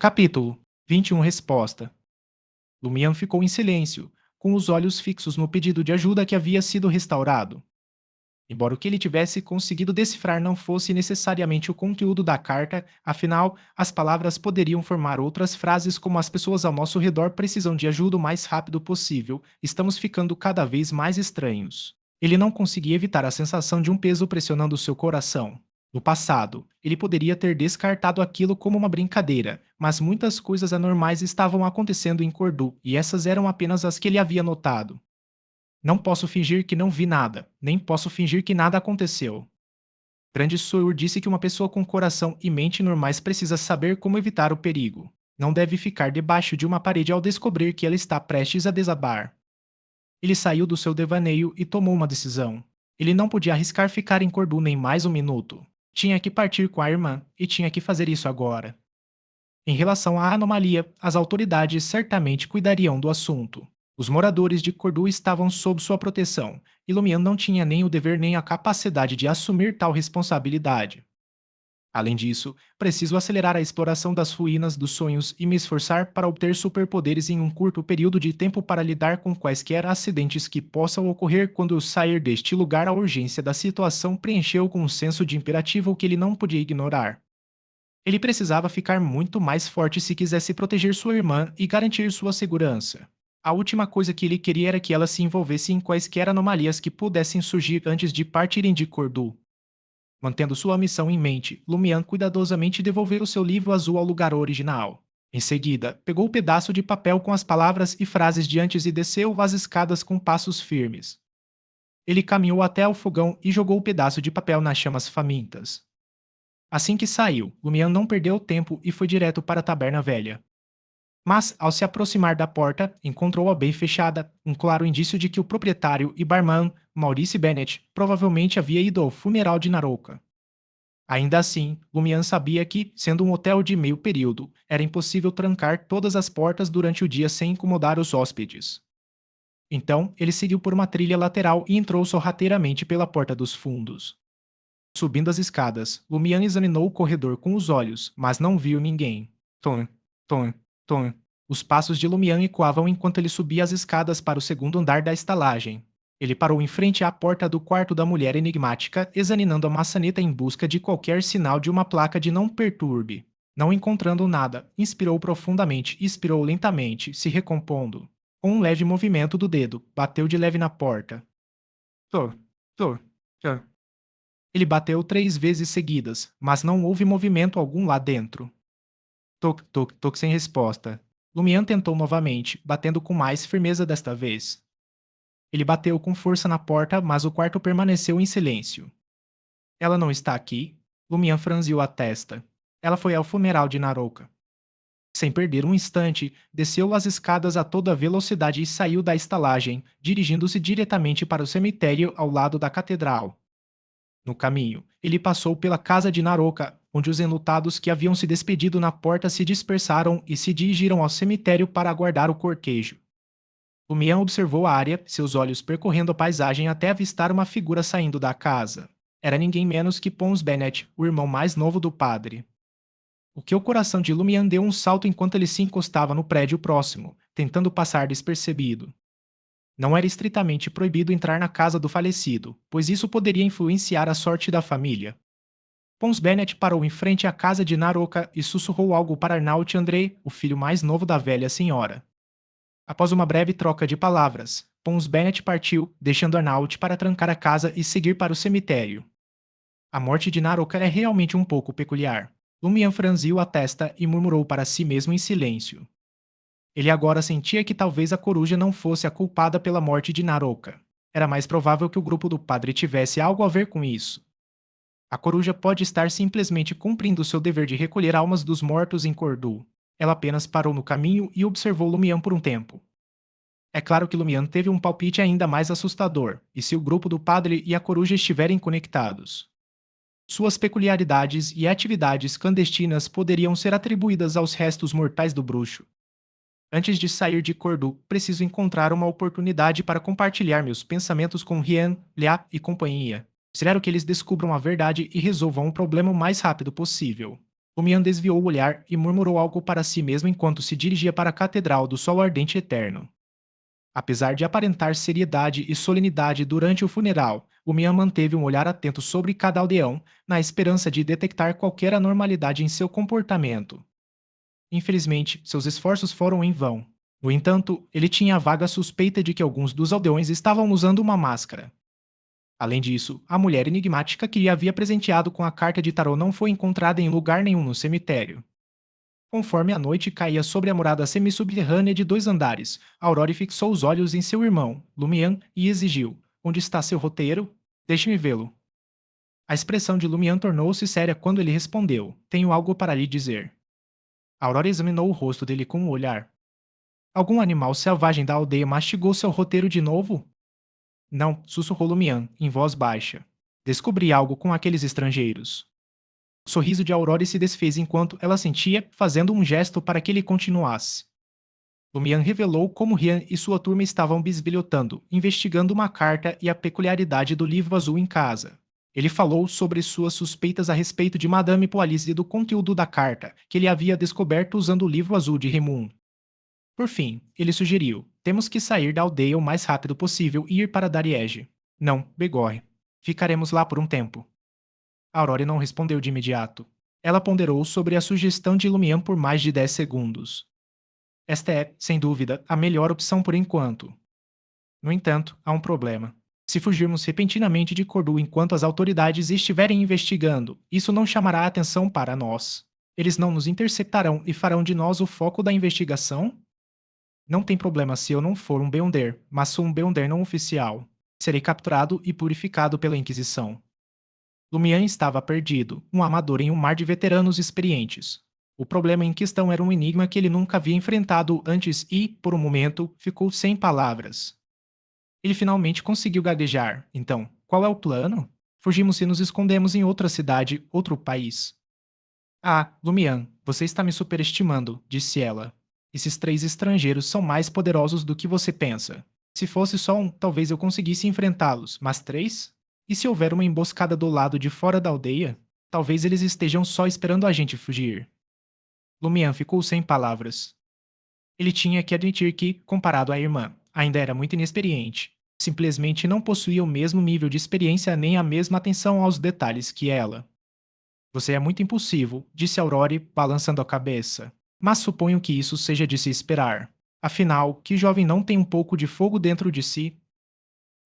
Capítulo 21. Resposta. Lumian ficou em silêncio, com os olhos fixos no pedido de ajuda que havia sido restaurado. Embora o que ele tivesse conseguido decifrar não fosse necessariamente o conteúdo da carta, afinal, as palavras poderiam formar outras frases como as pessoas ao nosso redor precisam de ajuda o mais rápido possível, estamos ficando cada vez mais estranhos. Ele não conseguia evitar a sensação de um peso pressionando seu coração. No passado, ele poderia ter descartado aquilo como uma brincadeira, mas muitas coisas anormais estavam acontecendo em Cordu, e essas eram apenas as que ele havia notado. Não posso fingir que não vi nada, nem posso fingir que nada aconteceu. Grande Sur disse que uma pessoa com coração e mente normais precisa saber como evitar o perigo. Não deve ficar debaixo de uma parede ao descobrir que ela está prestes a desabar. Ele saiu do seu devaneio e tomou uma decisão. Ele não podia arriscar ficar em Cordu nem mais um minuto. Tinha que partir com a irmã e tinha que fazer isso agora. Em relação à anomalia, as autoridades certamente cuidariam do assunto. Os moradores de Cordu estavam sob sua proteção, e Lumian não tinha nem o dever nem a capacidade de assumir tal responsabilidade. Além disso, preciso acelerar a exploração das ruínas dos sonhos e me esforçar para obter superpoderes em um curto período de tempo para lidar com quaisquer acidentes que possam ocorrer quando eu sair deste lugar. A urgência da situação preencheu com um senso de imperativo que ele não podia ignorar. Ele precisava ficar muito mais forte se quisesse proteger sua irmã e garantir sua segurança. A última coisa que ele queria era que ela se envolvesse em quaisquer anomalias que pudessem surgir antes de partirem de Cordu. Mantendo sua missão em mente, Lumian cuidadosamente devolveu o seu livro azul ao lugar original. Em seguida, pegou o pedaço de papel com as palavras e frases de antes e desceu as escadas com passos firmes. Ele caminhou até ao fogão e jogou o pedaço de papel nas chamas famintas. Assim que saiu, Lumian não perdeu tempo e foi direto para a taberna velha. Mas, ao se aproximar da porta, encontrou-a bem fechada, um claro indício de que o proprietário e barman, Maurice Bennett, provavelmente havia ido ao funeral de Narouka. Ainda assim, Lumian sabia que, sendo um hotel de meio período, era impossível trancar todas as portas durante o dia sem incomodar os hóspedes. Então, ele seguiu por uma trilha lateral e entrou sorrateiramente pela porta dos fundos. Subindo as escadas, Lumian examinou o corredor com os olhos, mas não viu ninguém. Tom, tom, tom. Os passos de Lumian ecoavam enquanto ele subia as escadas para o segundo andar da estalagem. Ele parou em frente à porta do quarto da mulher enigmática, examinando a maçaneta em busca de qualquer sinal de uma placa de não perturbe. Não encontrando nada, inspirou profundamente e expirou lentamente, se recompondo. Com um leve movimento do dedo, bateu de leve na porta. Tô, tô, tô. Ele bateu 3 vezes seguidas, mas não houve movimento algum lá dentro. Toc, toc, toc sem resposta. Lumian tentou novamente, batendo com mais firmeza desta vez. Ele bateu com força na porta, mas o quarto permaneceu em silêncio. Ela não está aqui? Lumian franziu a testa. Ela foi ao funeral de Narouka. Sem perder um instante, desceu as escadas a toda velocidade e saiu da estalagem, dirigindo-se diretamente para o cemitério ao lado da catedral. No caminho, ele passou pela casa de Narouka, onde os enlutados que haviam se despedido na porta se dispersaram e se dirigiram ao cemitério para aguardar o cortejo. Lumian observou a área, seus olhos percorrendo a paisagem até avistar uma figura saindo da casa. Era ninguém menos que Pons Bennett, o irmão mais novo do padre. O que o coração de Lumian deu um salto enquanto ele se encostava no prédio próximo, tentando passar despercebido. Não era estritamente proibido entrar na casa do falecido, pois isso poderia influenciar a sorte da família. Pons Bennett parou em frente à casa de Narouka e sussurrou algo para Arnaut André, o filho mais novo da velha senhora. Após uma breve troca de palavras, Pons Bennett partiu, deixando Arnaut para trancar a casa e seguir para o cemitério. A morte de Narouka é realmente um pouco peculiar. Lumian franziu a testa e murmurou para si mesmo em silêncio. Ele agora sentia que talvez a coruja não fosse a culpada pela morte de Narouka. Era mais provável que o grupo do padre tivesse algo a ver com isso. A coruja pode estar simplesmente cumprindo seu dever de recolher almas dos mortos em Cordu. Ela apenas parou no caminho e observou Lumian por um tempo. É claro que Lumian teve um palpite ainda mais assustador, e se o grupo do padre e a coruja estiverem conectados. Suas peculiaridades e atividades clandestinas poderiam ser atribuídas aos restos mortais do bruxo. Antes de sair de Cordu, preciso encontrar uma oportunidade para compartilhar meus pensamentos com Rian, Lia e companhia. Espero que eles descubram a verdade e resolvam o problema o mais rápido possível. Lumian desviou o olhar e murmurou algo para si mesmo enquanto se dirigia para a Catedral do Sol Ardente Eterno. Apesar de aparentar seriedade e solenidade durante o funeral, Lumian manteve um olhar atento sobre cada aldeão, na esperança de detectar qualquer anormalidade em seu comportamento. Infelizmente, seus esforços foram em vão. No entanto, ele tinha a vaga suspeita de que alguns dos aldeões estavam usando uma máscara. Além disso, a mulher enigmática que lhe havia presenteado com a carta de tarô não foi encontrada em lugar nenhum no cemitério. Conforme a noite caía sobre a morada semissubterrânea de 2 andares, Aurore fixou os olhos em seu irmão, Lumian, e exigiu: Onde está seu roteiro? Deixe-me vê-lo. A expressão de Lumian tornou-se séria quando ele respondeu: Tenho algo para lhe dizer. Aurora examinou o rosto dele com um olhar. Algum animal selvagem da aldeia mastigou seu roteiro de novo? Não, sussurrou Lumian, em voz baixa. Descobri algo com aqueles estrangeiros. O sorriso de Aurora se desfez enquanto ela sentia, fazendo um gesto para que ele continuasse. Lumian revelou como Rian e sua turma estavam bisbilhotando, investigando uma carta e a peculiaridade do livro azul em casa. Ele falou sobre suas suspeitas a respeito de Madame Poalise e do conteúdo da carta, que ele havia descoberto usando o livro azul de Remun. Por fim, ele sugeriu: temos que sair da aldeia o mais rápido possível e ir para Dariege. Não, Begorre. Ficaremos lá por um tempo. Aurore não respondeu de imediato. Ela ponderou sobre a sugestão de Lumian por mais de 10 segundos. Esta é, sem dúvida, a melhor opção por enquanto. No entanto, há um problema. Se fugirmos repentinamente de Cordu enquanto as autoridades estiverem investigando, isso não chamará a atenção para nós. Eles não nos interceptarão e farão de nós o foco da investigação? Não tem problema se eu não for um Beyonder, mas sou um Beyonder não oficial. Serei capturado e purificado pela Inquisição. Lumian estava perdido, um amador em um mar de veteranos experientes. O problema em questão era um enigma que ele nunca havia enfrentado antes e, por um momento, ficou sem palavras. Ele finalmente conseguiu gaguejar. Então, qual é o plano? Fugimos e nos escondemos em outra cidade, outro país. Ah, Lumian, você está me superestimando, disse ela. Esses 3 estrangeiros são mais poderosos do que você pensa. Se fosse só um, talvez eu conseguisse enfrentá-los, mas 3? E se houver uma emboscada do lado de fora da aldeia? Talvez eles estejam só esperando a gente fugir. Lumian ficou sem palavras. Ele tinha que admitir que, comparado à irmã, ainda era muito inexperiente. Simplesmente não possuía o mesmo nível de experiência nem a mesma atenção aos detalhes que ela. Você é muito impulsivo, disse Aurore, balançando a cabeça. Mas suponho que isso seja de se esperar. Afinal, que jovem não tem um pouco de fogo dentro de si?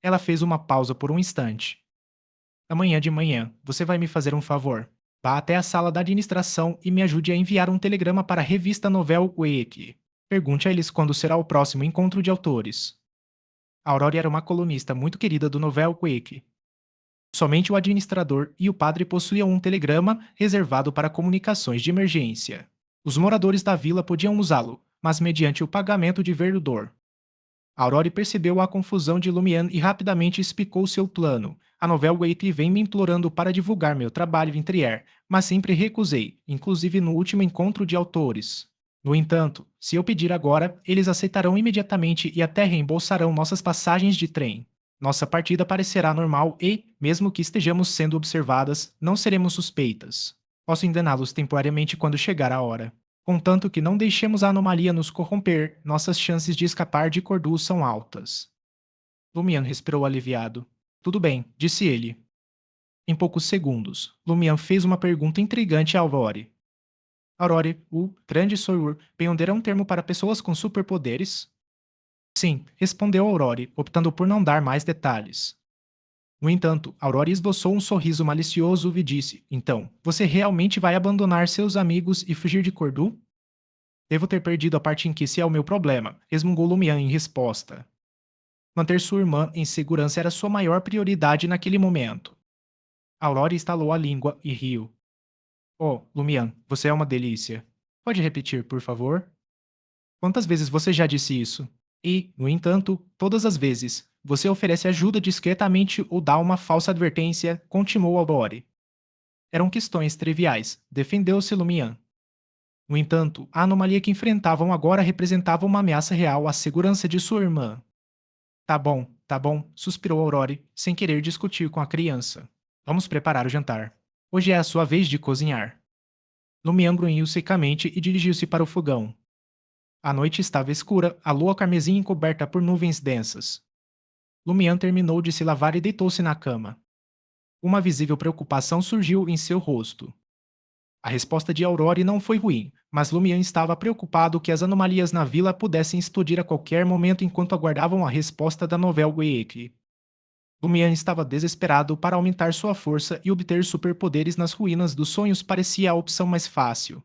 Ela fez uma pausa por um instante. Amanhã de manhã, você vai me fazer um favor. Vá até a sala da administração e me ajude a enviar um telegrama para a revista Novel Week. Pergunte a eles quando será o próximo encontro de autores. Aurore era uma colunista muito querida do Novel Week. Somente o administrador e o padre possuíam um telegrama reservado para comunicações de emergência. Os moradores da vila podiam usá-lo, mas mediante o pagamento de verdor. Aurore percebeu a confusão de Lumian e rapidamente explicou seu plano. A Novel Wait vem me implorando para divulgar meu trabalho em Trier, mas sempre recusei, inclusive no último encontro de autores. No entanto, se eu pedir agora, eles aceitarão imediatamente e até reembolsarão nossas passagens de trem. Nossa partida parecerá normal e, mesmo que estejamos sendo observadas, não seremos suspeitas. Posso enganá-los temporariamente quando chegar a hora. Contanto que não deixemos a anomalia nos corromper, nossas chances de escapar de Cordu são altas. Lumian respirou aliviado. Tudo bem, disse ele. Em poucos segundos, Lumian fez uma pergunta intrigante a Aurore. Aurore, o grande Soyur, Beyonder é um termo para pessoas com superpoderes? Sim, respondeu Aurore, optando por não dar mais detalhes. No entanto, Aurore esboçou um sorriso malicioso e disse: Então, você realmente vai abandonar seus amigos e fugir de Cordu? Devo ter perdido a parte em que esse é o meu problema, resmungou Lumian em resposta. Manter sua irmã em segurança era sua maior prioridade naquele momento. Aurora estalou a língua e riu. Oh, Lumian, você é uma delícia. Pode repetir, por favor? Quantas vezes você já disse isso? E, no entanto, todas as vezes, você oferece ajuda discretamente ou dá uma falsa advertência, continuou Aurore. Eram questões triviais, defendeu-se Lumian. No entanto, a anomalia que enfrentavam agora representava uma ameaça real à segurança de sua irmã. Tá bom, suspirou Aurore, sem querer discutir com a criança. Vamos preparar o jantar. Hoje é a sua vez de cozinhar. Lumian grunhiu secamente e dirigiu-se para o fogão. A noite estava escura, a lua carmesim encoberta por nuvens densas. Lumian terminou de se lavar e deitou-se na cama. Uma visível preocupação surgiu em seu rosto. A resposta de Aurore não foi ruim, mas Lumian estava preocupado que as anomalias na vila pudessem explodir a qualquer momento enquanto aguardavam a resposta da Novel Goeek. Lumian estava desesperado para aumentar sua força e obter superpoderes nas ruínas dos sonhos parecia a opção mais fácil.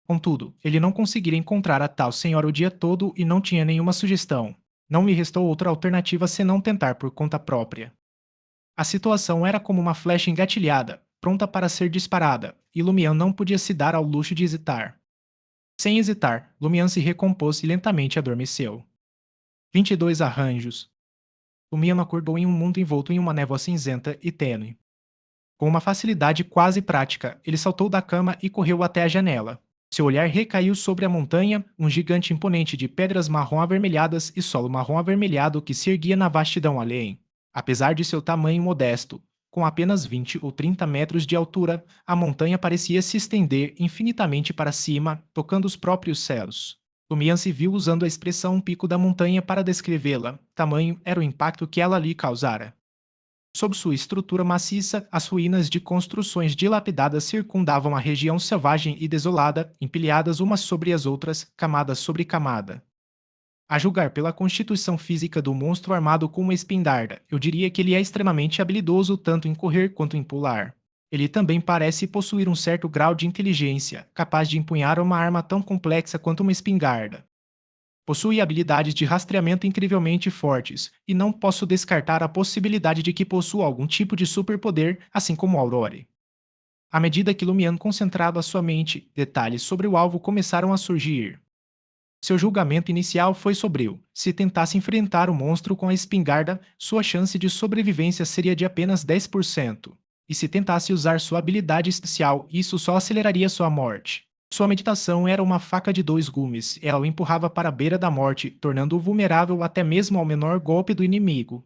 Contudo, ele não conseguira encontrar a tal senhora o dia todo e não tinha nenhuma sugestão. Não lhe restou outra alternativa senão tentar por conta própria. A situação era como uma flecha engatilhada, pronta para ser disparada, e Lumian não podia se dar ao luxo de hesitar. Sem hesitar, Lumian se recompôs e lentamente adormeceu. 22 arranjos. Lumian acordou em um mundo envolto em uma névoa cinzenta e tênue. Com uma facilidade quase prática, ele saltou da cama e correu até a janela. Seu olhar recaiu sobre a montanha, um gigante imponente de pedras marrom avermelhadas e solo marrom avermelhado que se erguia na vastidão além. Apesar de seu tamanho modesto, com apenas 20 ou 30 metros de altura, a montanha parecia se estender infinitamente para cima, tocando os próprios céus. Lumian se viu usando a expressão pico da montanha para descrevê-la, tamanho era o impacto que ela lhe causara. Sob sua estrutura maciça, as ruínas de construções dilapidadas circundavam a região selvagem e desolada, empilhadas umas sobre as outras, camada sobre camada. A julgar pela constituição física do monstro armado com uma espingarda, eu diria que ele é extremamente habilidoso tanto em correr quanto em pular. Ele também parece possuir um certo grau de inteligência, capaz de empunhar uma arma tão complexa quanto uma espingarda. Possui habilidades de rastreamento incrivelmente fortes, e não posso descartar a possibilidade de que possua algum tipo de superpoder, assim como Aurore. À medida que Lumian concentrava sua mente, detalhes sobre o alvo começaram a surgir. Seu julgamento inicial foi sombrio. Se tentasse enfrentar o monstro com a espingarda, sua chance de sobrevivência seria de apenas 10%. E se tentasse usar sua habilidade especial, isso só aceleraria sua morte. Sua meditação era uma faca de dois gumes, ela o empurrava para a beira da morte, tornando-o vulnerável até mesmo ao menor golpe do inimigo.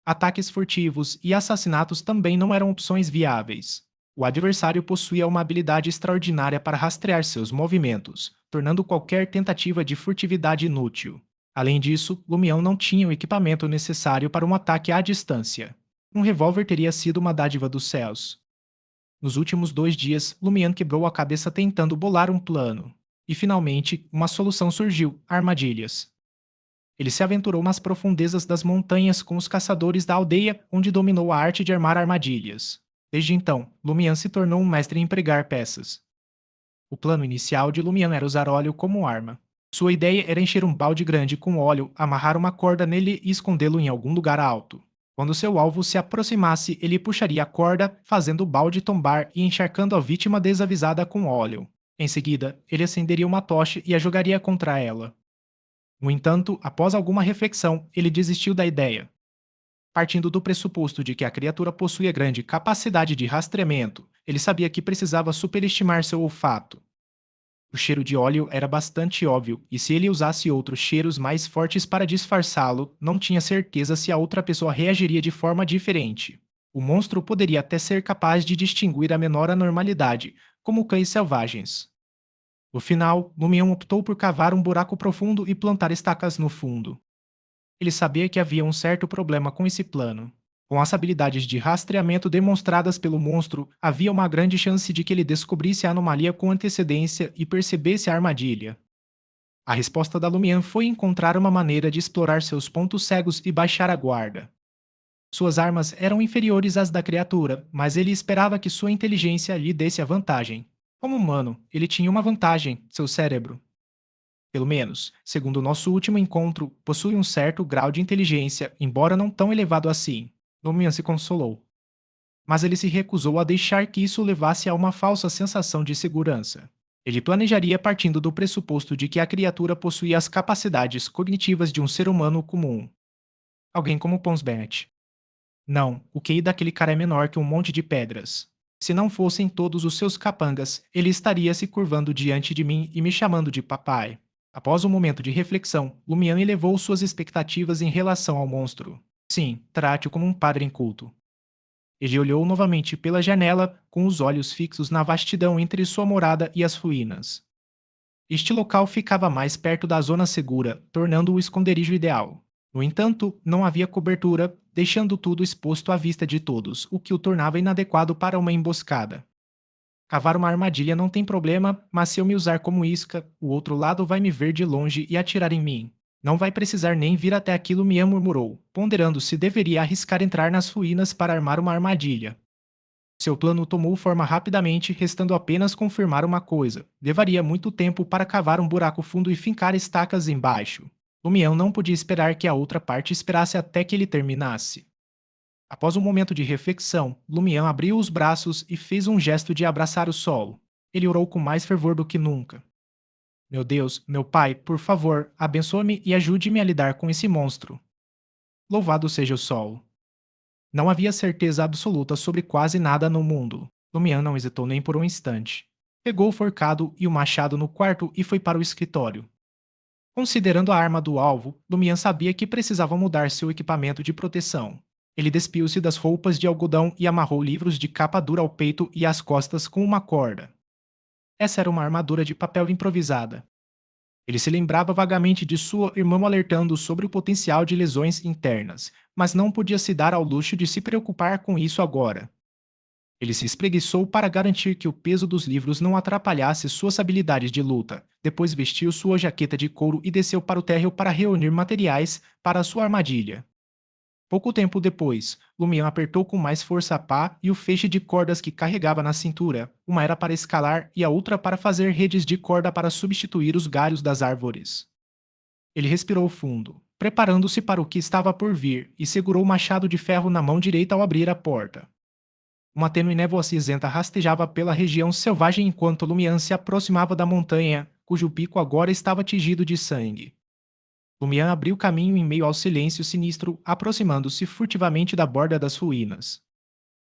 Ataques furtivos e assassinatos também não eram opções viáveis. O adversário possuía uma habilidade extraordinária para rastrear seus movimentos, tornando qualquer tentativa de furtividade inútil. Além disso, Lumião não tinha o equipamento necessário para um ataque à distância. Um revólver teria sido uma dádiva dos céus. Nos últimos 2 dias, Lumian quebrou a cabeça tentando bolar um plano. E finalmente, uma solução surgiu: armadilhas. Ele se aventurou nas profundezas das montanhas com os caçadores da aldeia, onde dominou a arte de armar armadilhas. Desde então, Lumian se tornou um mestre em pregar peças. O plano inicial de Lumian era usar óleo como arma. Sua ideia era encher um balde grande com óleo, amarrar uma corda nele e escondê-lo em algum lugar alto. Quando seu alvo se aproximasse, ele puxaria a corda, fazendo o balde tombar e encharcando a vítima desavisada com óleo. Em seguida, ele acenderia uma tocha e a jogaria contra ela. No entanto, após alguma reflexão, ele desistiu da ideia. Partindo do pressuposto de que a criatura possuía grande capacidade de rastreamento, ele sabia que precisava superestimar seu olfato. O cheiro de óleo era bastante óbvio, e se ele usasse outros cheiros mais fortes para disfarçá-lo, não tinha certeza se a outra pessoa reagiria de forma diferente. O monstro poderia até ser capaz de distinguir a menor anormalidade, como cães selvagens. No final, Lumião optou por cavar um buraco profundo e plantar estacas no fundo. Ele sabia que havia um certo problema com esse plano. Com as habilidades de rastreamento demonstradas pelo monstro, havia uma grande chance de que ele descobrisse a anomalia com antecedência e percebesse a armadilha. A resposta da Lumian foi encontrar uma maneira de explorar seus pontos cegos e baixar a guarda. Suas armas eram inferiores às da criatura, mas ele esperava que sua inteligência lhe desse a vantagem. Como humano, ele tinha uma vantagem: seu cérebro. Pelo menos, segundo o nosso último encontro, possui um certo grau de inteligência, embora não tão elevado assim. Lumian se consolou. Mas ele se recusou a deixar que isso o levasse a uma falsa sensação de segurança. Ele planejaria partindo do pressuposto de que a criatura possuía as capacidades cognitivas de um ser humano comum. Alguém como Pons Bennett. Não, o QI daquele cara é menor que um monte de pedras. Se não fossem todos os seus capangas, ele estaria se curvando diante de mim e me chamando de papai. Após um momento de reflexão, Lumian elevou suas expectativas em relação ao monstro. Sim, trate-o como um padre inculto. Ele olhou novamente pela janela, com os olhos fixos na vastidão entre sua morada e as ruínas. Este local ficava mais perto da zona segura, tornando-o o esconderijo ideal. No entanto, não havia cobertura, deixando tudo exposto à vista de todos, o que o tornava inadequado para uma emboscada. Cavar uma armadilha não tem problema, mas se eu me usar como isca, o outro lado vai me ver de longe e atirar em mim. Não vai precisar nem vir até aquilo, Mian murmurou, ponderando se deveria arriscar entrar nas ruínas para armar uma armadilha. Seu plano tomou forma rapidamente, restando apenas confirmar uma coisa. Levaria muito tempo para cavar um buraco fundo e fincar estacas embaixo. Lumião não podia esperar que a outra parte esperasse até que ele terminasse. Após um momento de reflexão, Lumião abriu os braços e fez um gesto de abraçar o solo. Ele orou com mais fervor do que nunca. Meu Deus, meu Pai, por favor, abençoe-me e ajude-me a lidar com esse monstro. Louvado seja o sol. Não havia certeza absoluta sobre quase nada no mundo. Lumian não hesitou nem por um instante. Pegou o forcado e o machado no quarto e foi para o escritório. Considerando a arma do alvo, Lumian sabia que precisava mudar seu equipamento de proteção. Ele despiu-se das roupas de algodão e amarrou livros de capa dura ao peito e às costas com uma corda. Essa era uma armadura de papel improvisada. Ele se lembrava vagamente de sua irmã alertando sobre o potencial de lesões internas, mas não podia se dar ao luxo de se preocupar com isso agora. Ele se espreguiçou para garantir que o peso dos livros não atrapalhasse suas habilidades de luta. Depois vestiu sua jaqueta de couro e desceu para o térreo para reunir materiais para sua armadilha. Pouco tempo depois, Lumian apertou com mais força a pá e o feixe de cordas que carregava na cintura. Uma era para escalar e a outra para fazer redes de corda para substituir os galhos das árvores. Ele respirou fundo, preparando-se para o que estava por vir, e segurou o machado de ferro na mão direita ao abrir a porta. Uma tênue névoa cinzenta rastejava pela região selvagem enquanto Lumian se aproximava da montanha, cujo pico agora estava tingido de sangue. Lumian abriu caminho em meio ao silêncio sinistro, aproximando-se furtivamente da borda das ruínas.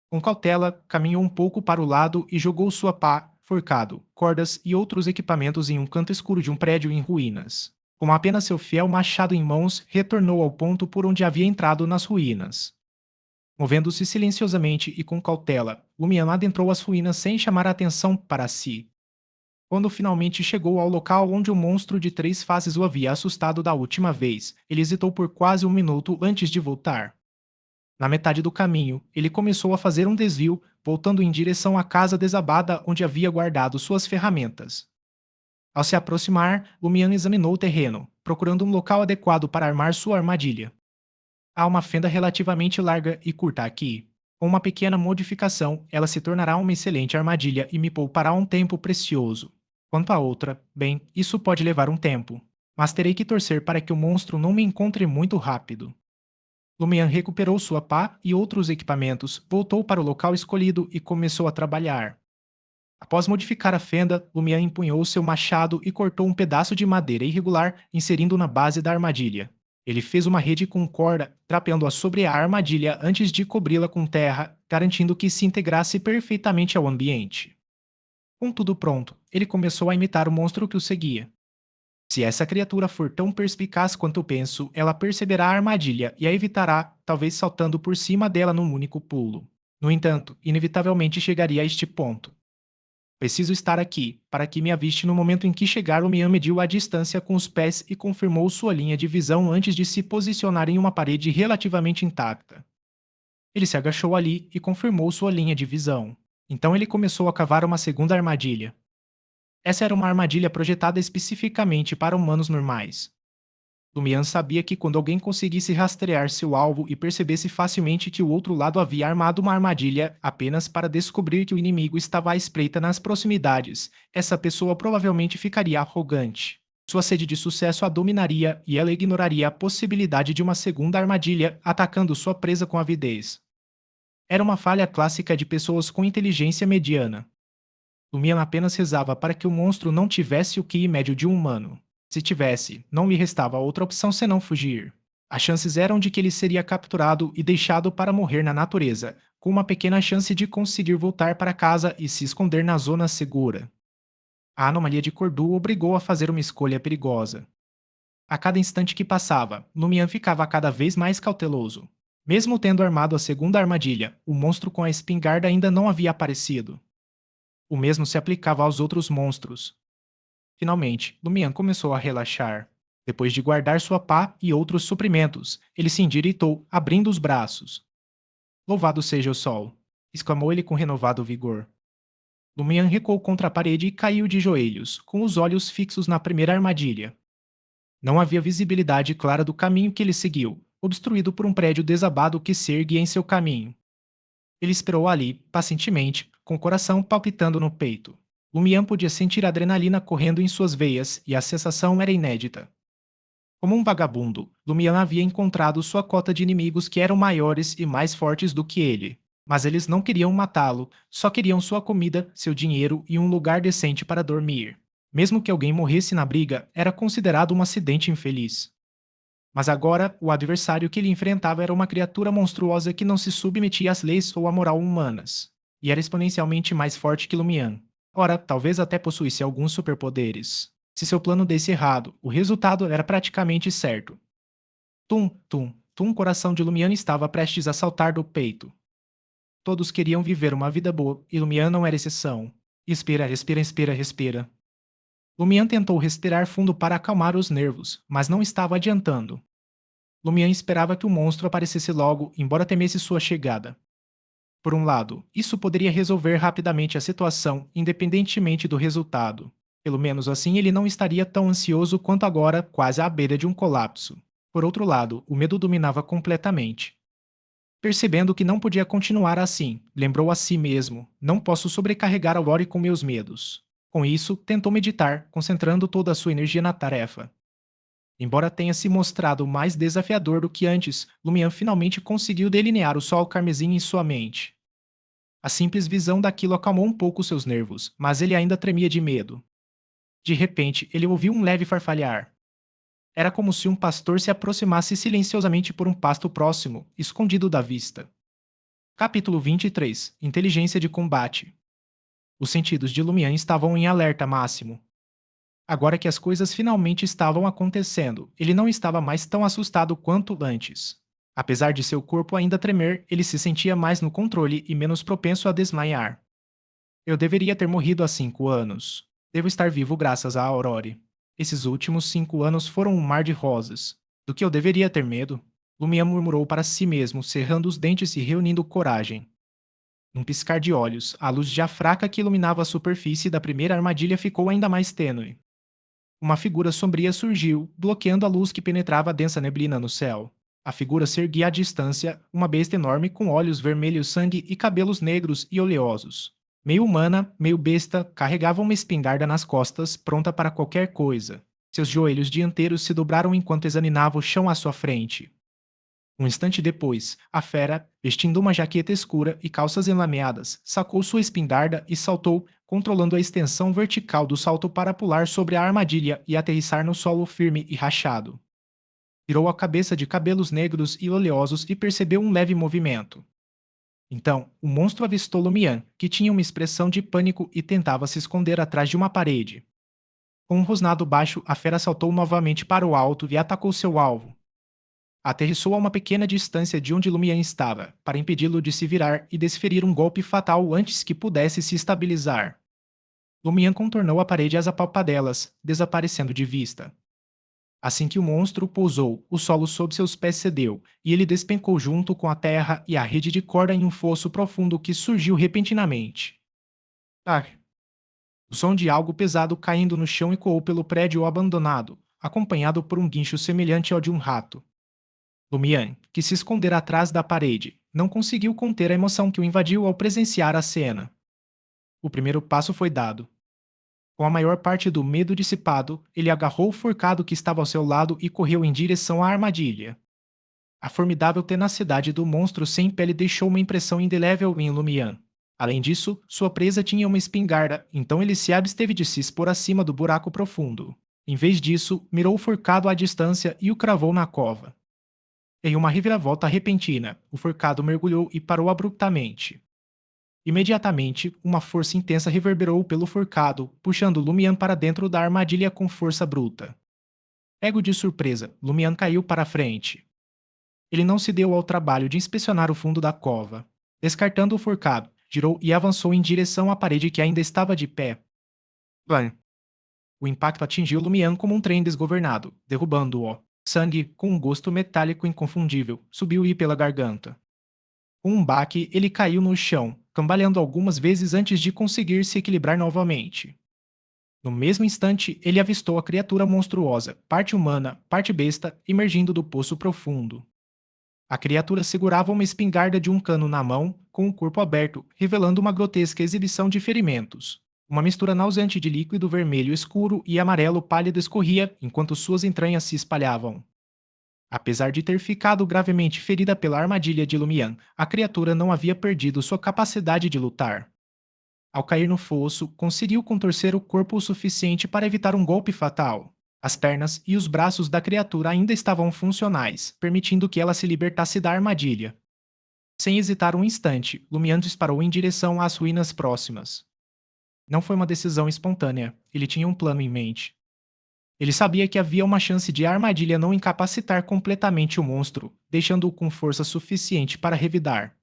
Com cautela, caminhou um pouco para o lado e jogou sua pá, forcado, cordas e outros equipamentos em um canto escuro de um prédio em ruínas. Com apenas seu fiel machado em mãos, retornou ao ponto por onde havia entrado nas ruínas. Movendo-se silenciosamente e com cautela, Lumian adentrou as ruínas sem chamar a atenção para si. Quando finalmente chegou ao local onde o monstro de 3 faces o havia assustado da última vez, ele hesitou por quase um minuto antes de voltar. Na metade do caminho, ele começou a fazer um desvio, voltando em direção à casa desabada onde havia guardado suas ferramentas. Ao se aproximar, Lumian examinou o terreno, procurando um local adequado para armar sua armadilha. Há uma fenda relativamente larga e curta aqui. Com uma pequena modificação, ela se tornará uma excelente armadilha e me poupará um tempo precioso. Quanto à outra, bem, isso pode levar um tempo. Mas terei que torcer para que o monstro não me encontre muito rápido. Lumian recuperou sua pá e outros equipamentos, voltou para o local escolhido e começou a trabalhar. Após modificar a fenda, Lumian empunhou seu machado e cortou um pedaço de madeira irregular, inserindo na base da armadilha. Ele fez uma rede com corda, trapeando-a sobre a armadilha antes de cobri-la com terra, garantindo que se integrasse perfeitamente ao ambiente. Com tudo pronto, ele começou a imitar o monstro que o seguia. Se essa criatura for tão perspicaz quanto penso, ela perceberá a armadilha e a evitará, talvez saltando por cima dela num único pulo. No entanto, inevitavelmente chegaria a este ponto. Preciso estar aqui, para que me aviste no momento em que chegar. Lumian mediu a distância com os pés e confirmou sua linha de visão antes de se posicionar em uma parede relativamente intacta. Ele se agachou ali e confirmou sua linha de visão. Então ele começou a cavar uma segunda armadilha. Essa era uma armadilha projetada especificamente para humanos normais. Lumian sabia que quando alguém conseguisse rastrear seu alvo e percebesse facilmente que o outro lado havia armado uma armadilha apenas para descobrir que o inimigo estava à espreita nas proximidades, essa pessoa provavelmente ficaria arrogante. Sua sede de sucesso a dominaria e ela ignoraria a possibilidade de uma segunda armadilha atacando sua presa com avidez. Era uma falha clássica de pessoas com inteligência mediana. Lumian apenas rezava para que o monstro não tivesse o QI médio de um humano. Se tivesse, não lhe restava outra opção senão fugir. As chances eram de que ele seria capturado e deixado para morrer na natureza, com uma pequena chance de conseguir voltar para casa e se esconder na zona segura. A anomalia de Cordu o obrigou a fazer uma escolha perigosa. A cada instante que passava, Lumian ficava cada vez mais cauteloso. Mesmo tendo armado a segunda armadilha, o monstro com a espingarda ainda não havia aparecido. O mesmo se aplicava aos outros monstros. Finalmente, Lumian começou a relaxar. Depois de guardar sua pá e outros suprimentos, ele se endireitou, abrindo os braços. Louvado seja o sol! Exclamou ele com renovado vigor. Lumian recuou contra a parede e caiu de joelhos, com os olhos fixos na primeira armadilha. Não havia visibilidade clara do caminho que ele seguiu, obstruído por um prédio desabado que se erguia em seu caminho. Ele esperou ali, pacientemente, com o coração palpitando no peito. Lumian podia sentir a adrenalina correndo em suas veias e a sensação era inédita. Como um vagabundo, Lumian havia encontrado sua cota de inimigos que eram maiores e mais fortes do que ele. Mas eles não queriam matá-lo, só queriam sua comida, seu dinheiro e um lugar decente para dormir. Mesmo que alguém morresse na briga, era considerado um acidente infeliz. Mas agora, o adversário que ele enfrentava era uma criatura monstruosa que não se submetia às leis ou à moral humanas. E era exponencialmente mais forte que Lumian. Ora, talvez até possuísse alguns superpoderes. Se seu plano desse errado, o resultado era praticamente certo. Tum, tum, tum, o coração de Lumian estava prestes a saltar do peito. Todos queriam viver uma vida boa, e Lumian não era exceção. Respira, respira, respira, respira. Lumian tentou respirar fundo para acalmar os nervos, mas não estava adiantando. Lumian esperava que o monstro aparecesse logo, embora temesse sua chegada. Por um lado, isso poderia resolver rapidamente a situação, independentemente do resultado. Pelo menos assim ele não estaria tão ansioso quanto agora, quase à beira de um colapso. Por outro lado, o medo dominava completamente. Percebendo que não podia continuar assim, lembrou a si mesmo: não posso sobrecarregar a Lori com meus medos. Com isso, tentou meditar, concentrando toda a sua energia na tarefa. Embora tenha se mostrado mais desafiador do que antes, Lumian finalmente conseguiu delinear o sol carmesim em sua mente. A simples visão daquilo acalmou um pouco seus nervos, mas ele ainda tremia de medo. De repente, ele ouviu um leve farfalhar. Era como se um pastor se aproximasse silenciosamente por um pasto próximo, escondido da vista. Capítulo 23. Inteligência de combate. Os sentidos de Lumian estavam em alerta máximo. Agora que as coisas finalmente estavam acontecendo, ele não estava mais tão assustado quanto antes. Apesar de seu corpo ainda tremer, ele se sentia mais no controle e menos propenso a desmaiar. Eu deveria ter morrido há 5 anos. Devo estar vivo graças a Aurore. Esses últimos 5 anos foram um mar de rosas. Do que eu deveria ter medo? Lumian murmurou para si mesmo, cerrando os dentes e reunindo coragem. Num piscar de olhos, a luz já fraca que iluminava a superfície da primeira armadilha ficou ainda mais tênue. Uma figura sombria surgiu, bloqueando a luz que penetrava a densa neblina no céu. A figura se erguia à distância, uma besta enorme com olhos vermelhos sangue e cabelos negros e oleosos. Meio humana, meio besta, carregava uma espingarda nas costas, pronta para qualquer coisa. Seus joelhos dianteiros se dobraram enquanto examinava o chão à sua frente. Um instante depois, a fera, vestindo uma jaqueta escura e calças enlameadas, sacou sua espingarda e saltou, controlando a extensão vertical do salto para pular sobre a armadilha e aterrissar no solo firme e rachado. Virou a cabeça de cabelos negros e oleosos e percebeu um leve movimento. Então, o monstro avistou Lumian, que tinha uma expressão de pânico e tentava se esconder atrás de uma parede. Com um rosnado baixo, a fera saltou novamente para o alto e atacou seu alvo. Aterrissou a uma pequena distância de onde Lumian estava, para impedi-lo de se virar e desferir um golpe fatal antes que pudesse se estabilizar. Lumian contornou a parede às apalpadelas, desaparecendo de vista. Assim que o monstro pousou, o solo sob seus pés cedeu, e ele despencou junto com a terra e a rede de corda em um fosso profundo que surgiu repentinamente. Ah! O som de algo pesado caindo no chão ecoou pelo prédio abandonado, acompanhado por um guincho semelhante ao de um rato. Lumian, que se escondera atrás da parede, não conseguiu conter a emoção que o invadiu ao presenciar a cena. O primeiro passo foi dado. Com a maior parte do medo dissipado, ele agarrou o forcado que estava ao seu lado e correu em direção à armadilha. A formidável tenacidade do monstro sem pele deixou uma impressão indelével em Lumian. Além disso, sua presa tinha uma espingarda, então ele se absteve de se expor acima do buraco profundo. Em vez disso, mirou o forcado à distância e o cravou na cova. Em uma reviravolta repentina, o forcado mergulhou e parou abruptamente. Imediatamente, uma força intensa reverberou pelo forcado, puxando Lumian para dentro da armadilha com força bruta. Pego de surpresa, Lumian caiu para a frente. Ele não se deu ao trabalho de inspecionar o fundo da cova. Descartando o forcado, girou e avançou em direção à parede que ainda estava de pé. Bam! O impacto atingiu Lumian como um trem desgovernado, derrubando-o. Sangue, com um gosto metálico inconfundível, subiu-lhe pela garganta. Com um baque, ele caiu no chão, cambaleando algumas vezes antes de conseguir se equilibrar novamente. No mesmo instante, ele avistou a criatura monstruosa, parte humana, parte besta, emergindo do poço profundo. A criatura segurava uma espingarda de um cano na mão, com o corpo aberto, revelando uma grotesca exibição de ferimentos. Uma mistura nauseante de líquido vermelho escuro e amarelo pálido escorria enquanto suas entranhas se espalhavam. Apesar de ter ficado gravemente ferida pela armadilha de Lumian, a criatura não havia perdido sua capacidade de lutar. Ao cair no fosso, conseguiu contorcer o corpo o suficiente para evitar um golpe fatal. As pernas e os braços da criatura ainda estavam funcionais, permitindo que ela se libertasse da armadilha. Sem hesitar um instante, Lumian disparou em direção às ruínas próximas. Não foi uma decisão espontânea, ele tinha um plano em mente. Ele sabia que havia uma chance de a armadilha não incapacitar completamente o monstro, deixando-o com força suficiente para revidar.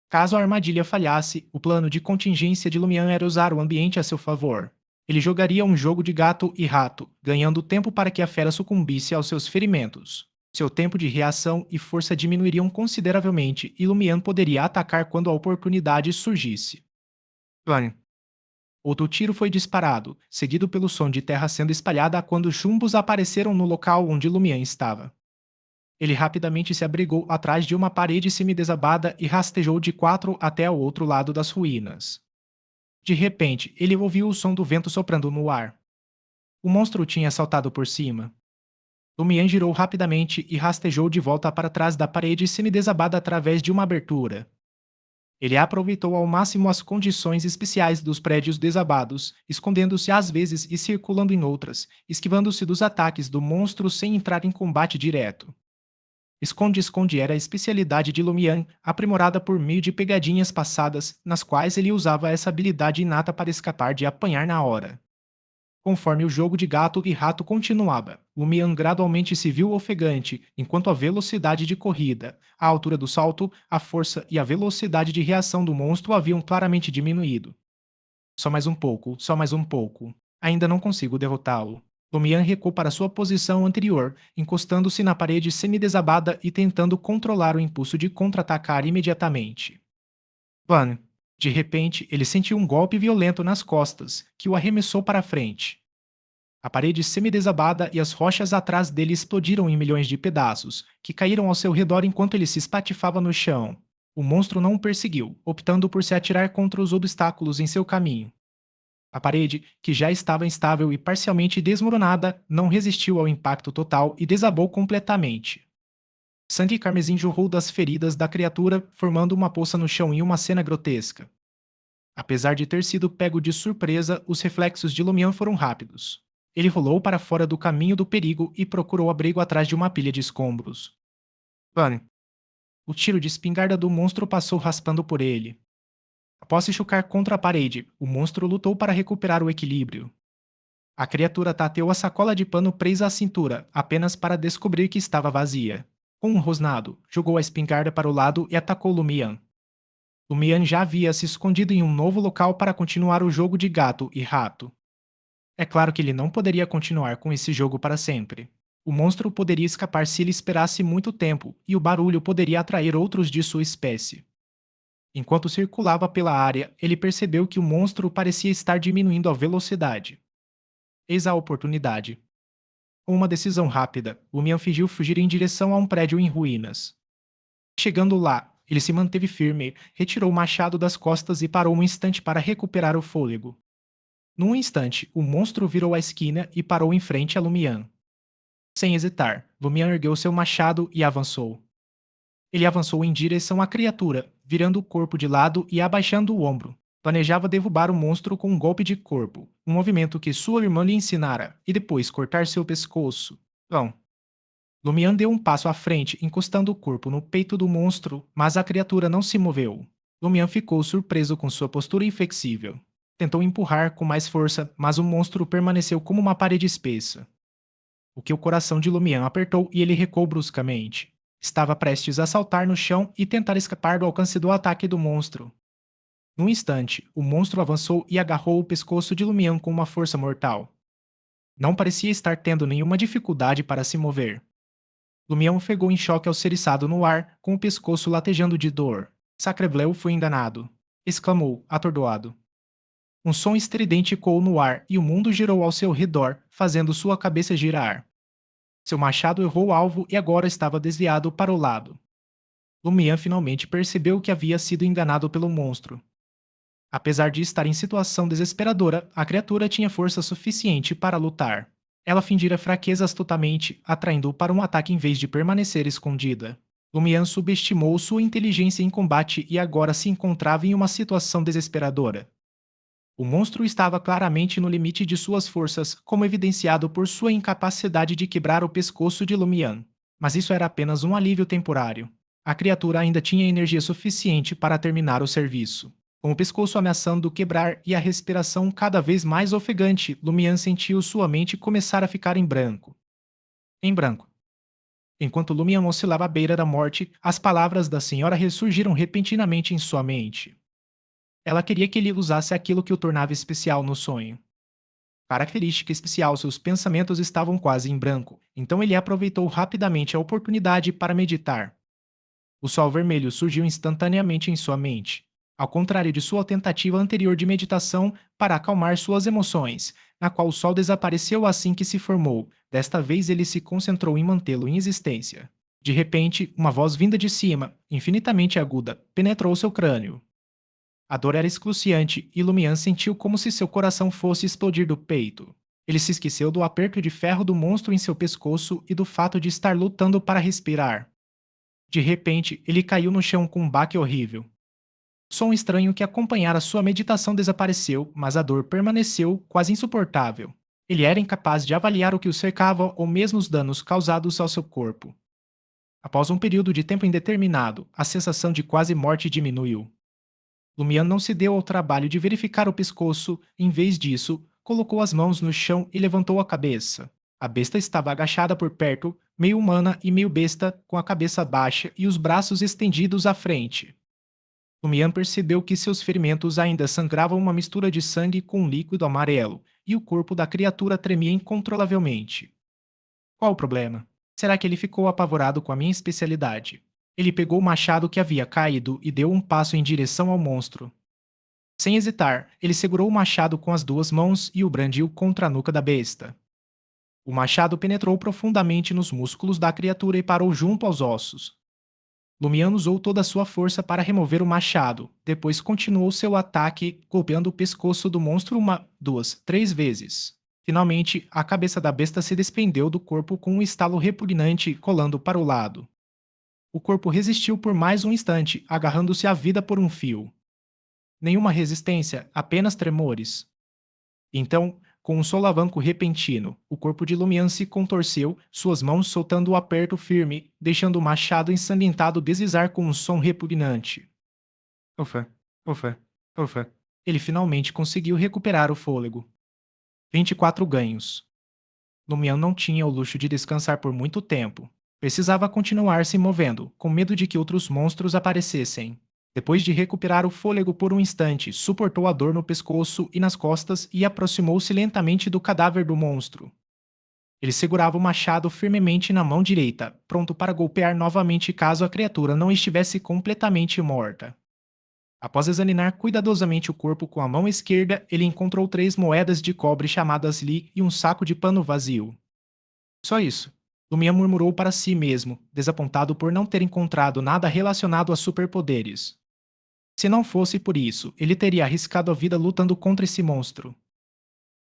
Caso a armadilha falhasse, o plano de contingência de Lumian era usar o ambiente a seu favor. Ele jogaria um jogo de gato e rato, ganhando tempo para que a fera sucumbisse aos seus ferimentos. Seu tempo de reação e força diminuiriam consideravelmente e Lumian poderia atacar quando a oportunidade surgisse. Plan. Outro tiro foi disparado, seguido pelo som de terra sendo espalhada quando chumbos apareceram no local onde Lumian estava. Ele rapidamente se abrigou atrás de uma parede semi-desabada e rastejou de 4 até o outro lado das ruínas. De repente, ele ouviu o som do vento soprando no ar. O monstro tinha saltado por cima. Lumian girou rapidamente e rastejou de volta para trás da parede semi-desabada através de uma abertura. Ele aproveitou ao máximo as condições especiais dos prédios desabados, escondendo-se às vezes e circulando em outras, esquivando-se dos ataques do monstro sem entrar em combate direto. Esconde-esconde era a especialidade de Lumian, aprimorada por meio de pegadinhas passadas, nas quais ele usava essa habilidade inata para escapar de apanhar na hora. Conforme o jogo de gato e rato continuava, Lumian gradualmente se viu ofegante, enquanto a velocidade de corrida, a altura do salto, a força e a velocidade de reação do monstro haviam claramente diminuído. Só mais um pouco, só mais um pouco. Ainda não consigo derrotá-lo. Lumian recuou para sua posição anterior, encostando-se na parede semi-desabada e tentando controlar o impulso de contra-atacar imediatamente. Van. De repente, ele sentiu um golpe violento nas costas, que o arremessou para a frente. A parede semi-desabada e as rochas atrás dele explodiram em milhões de pedaços, que caíram ao seu redor enquanto ele se espatifava no chão. O monstro não o perseguiu, optando por se atirar contra os obstáculos em seu caminho. A parede, que já estava instável e parcialmente desmoronada, não resistiu ao impacto total e desabou completamente. Sangue carmesim jorrou das feridas da criatura, formando uma poça no chão em uma cena grotesca. Apesar de ter sido pego de surpresa, os reflexos de Lumian foram rápidos. Ele rolou para fora do caminho do perigo e procurou abrigo atrás de uma pilha de escombros. Van. O tiro de espingarda do monstro passou raspando por ele. Após se chocar contra a parede, o monstro lutou para recuperar o equilíbrio. A criatura tateou a sacola de pano presa à cintura, apenas para descobrir que estava vazia. Com um rosnado, jogou a espingarda para o lado e atacou Lumian. Lumian já havia se escondido em um novo local para continuar o jogo de gato e rato. É claro que ele não poderia continuar com esse jogo para sempre. O monstro poderia escapar se ele esperasse muito tempo, e o barulho poderia atrair outros de sua espécie. Enquanto circulava pela área, ele percebeu que o monstro parecia estar diminuindo a velocidade. Eis a oportunidade. Com uma decisão rápida, Lumian fingiu fugir em direção a um prédio em ruínas. Chegando lá, ele se manteve firme, retirou o machado das costas e parou um instante para recuperar o fôlego. Num instante, o monstro virou a esquina e parou em frente a Lumian. Sem hesitar, Lumian ergueu seu machado e avançou. Ele avançou em direção à criatura, virando o corpo de lado e abaixando o ombro. Planejava derrubar o monstro com um golpe de corpo, um movimento que sua irmã lhe ensinara, e depois cortar seu pescoço. Bom, Lumian deu um passo à frente, encostando o corpo no peito do monstro, mas a criatura não se moveu. Lumian ficou surpreso com sua postura inflexível. Tentou empurrar com mais força, mas o monstro permaneceu como uma parede espessa. O que o coração de Lumian apertou e ele recuou bruscamente. Estava prestes a saltar no chão e tentar escapar do alcance do ataque do monstro. Num instante, o monstro avançou e agarrou o pescoço de Lumian com uma força mortal. Não parecia estar tendo nenhuma dificuldade para se mover. Lumian ofegou em choque ao ser içado no ar, com o pescoço latejando de dor. Sacrebleu foi enganado, exclamou, atordoado. Um som estridente ecoou no ar e o mundo girou ao seu redor, fazendo sua cabeça girar. Seu machado errou o alvo e agora estava desviado para o lado. Lumian finalmente percebeu que havia sido enganado pelo monstro. Apesar de estar em situação desesperadora, a criatura tinha força suficiente para lutar. Ela fingira fraqueza astutamente, atraindo-o para um ataque em vez de permanecer escondida. Lumian subestimou sua inteligência em combate e agora se encontrava em uma situação desesperadora. O monstro estava claramente no limite de suas forças, como evidenciado por sua incapacidade de quebrar o pescoço de Lumian. Mas isso era apenas um alívio temporário. A criatura ainda tinha energia suficiente para terminar o serviço. Com o pescoço ameaçando quebrar e a respiração cada vez mais ofegante, Lumian sentiu sua mente começar a ficar em branco. Em branco. Enquanto Lumian oscilava à beira da morte, as palavras da senhora ressurgiram repentinamente em sua mente. Ela queria que ele usasse aquilo que o tornava especial no sonho. Característica especial, seus pensamentos estavam quase em branco, então ele aproveitou rapidamente a oportunidade para meditar. O sol vermelho surgiu instantaneamente em sua mente, ao contrário de sua tentativa anterior de meditação para acalmar suas emoções, na qual o sol desapareceu assim que se formou. Desta vez ele se concentrou em mantê-lo em existência. De repente, uma voz vinda de cima, infinitamente aguda, penetrou seu crânio. A dor era excruciante e Lumian sentiu como se seu coração fosse explodir do peito. Ele se esqueceu do aperto de ferro do monstro em seu pescoço e do fato de estar lutando para respirar. De repente, ele caiu no chão com um baque horrível. O som estranho que acompanhara sua meditação desapareceu, mas a dor permaneceu quase insuportável. Ele era incapaz de avaliar o que o cercava ou mesmo os danos causados ao seu corpo. Após um período de tempo indeterminado, a sensação de quase morte diminuiu. Lumian não se deu ao trabalho de verificar o pescoço, em vez disso, colocou as mãos no chão e levantou a cabeça. A besta estava agachada por perto, meio humana e meio besta, com a cabeça baixa e os braços estendidos à frente. Lumian percebeu que seus ferimentos ainda sangravam uma mistura de sangue com um líquido amarelo, e o corpo da criatura tremia incontrolavelmente. Qual o problema? Será que ele ficou apavorado com a minha especialidade? Ele pegou o machado que havia caído e deu um passo em direção ao monstro. Sem hesitar, ele segurou o machado com as duas mãos e o brandiu contra a nuca da besta. O machado penetrou profundamente nos músculos da criatura e parou junto aos ossos. Lumian usou toda a sua força para remover o machado, depois continuou seu ataque, golpeando o pescoço do monstro uma, duas, três vezes. Finalmente, a cabeça da besta se desprendeu do corpo com um estalo repugnante colando para o lado. O corpo resistiu por mais um instante, agarrando-se à vida por um fio. Nenhuma resistência, apenas tremores. Então, com um solavanco repentino, o corpo de Lumian se contorceu, suas mãos soltando o aperto firme, deixando o machado ensanguentado deslizar com um som repugnante. Ufa, ufa, ufa. Ele finalmente conseguiu recuperar o fôlego. 24 ganhos. Lumian não tinha o luxo de descansar por muito tempo. Precisava continuar se movendo, com medo de que outros monstros aparecessem. Depois de recuperar o fôlego por um instante, suportou a dor no pescoço e nas costas e aproximou-se lentamente do cadáver do monstro. Ele segurava o machado firmemente na mão direita, pronto para golpear novamente caso a criatura não estivesse completamente morta. Após examinar cuidadosamente o corpo com a mão esquerda, ele encontrou 3 moedas de cobre chamadas Li e um saco de pano vazio. Só isso. Lumian murmurou para si mesmo, desapontado por não ter encontrado nada relacionado a superpoderes. Se não fosse por isso, ele teria arriscado a vida lutando contra esse monstro.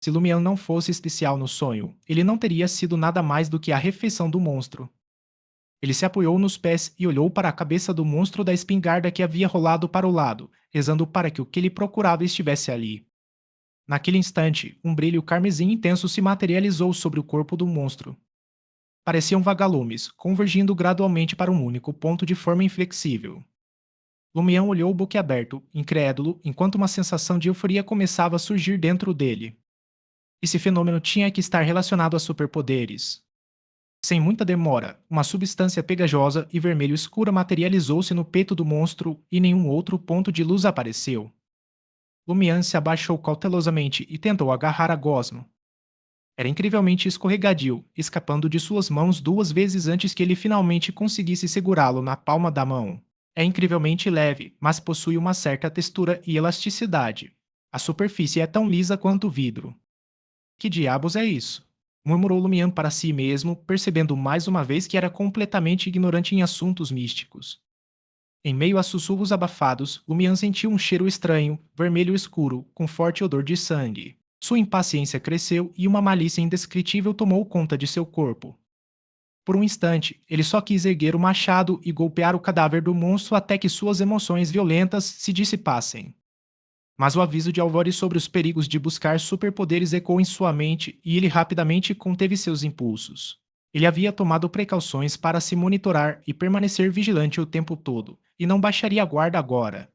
Se Lumian não fosse especial no sonho, ele não teria sido nada mais do que a refeição do monstro. Ele se apoiou nos pés e olhou para a cabeça do monstro da espingarda que havia rolado para o lado, rezando para que o que ele procurava estivesse ali. Naquele instante, um brilho carmesim intenso se materializou sobre o corpo do monstro. Pareciam vagalumes, convergindo gradualmente para um único ponto de forma inflexível. Lumian olhou boquiaberto, incrédulo, enquanto uma sensação de euforia começava a surgir dentro dele. Esse fenômeno tinha que estar relacionado a superpoderes. Sem muita demora, uma substância pegajosa e vermelho escura materializou-se no peito do monstro e nenhum outro ponto de luz apareceu. Lumian se abaixou cautelosamente e tentou agarrar a gosma. Era incrivelmente escorregadio, escapando de suas mãos 2 vezes antes que ele finalmente conseguisse segurá-lo na palma da mão. É incrivelmente leve, mas possui uma certa textura e elasticidade. A superfície é tão lisa quanto o vidro. Que diabos é isso? Murmurou Lumian para si mesmo, percebendo mais uma vez que era completamente ignorante em assuntos místicos. Em meio a sussurros abafados, Lumian sentiu um cheiro estranho, vermelho escuro, com forte odor de sangue. Sua impaciência cresceu e uma malícia indescritível tomou conta de seu corpo. Por um instante, ele só quis erguer o machado e golpear o cadáver do monstro até que suas emoções violentas se dissipassem. Mas o aviso de Alvore sobre os perigos de buscar superpoderes ecoou em sua mente e ele rapidamente conteve seus impulsos. Ele havia tomado precauções para se monitorar e permanecer vigilante o tempo todo, e não baixaria a guarda agora.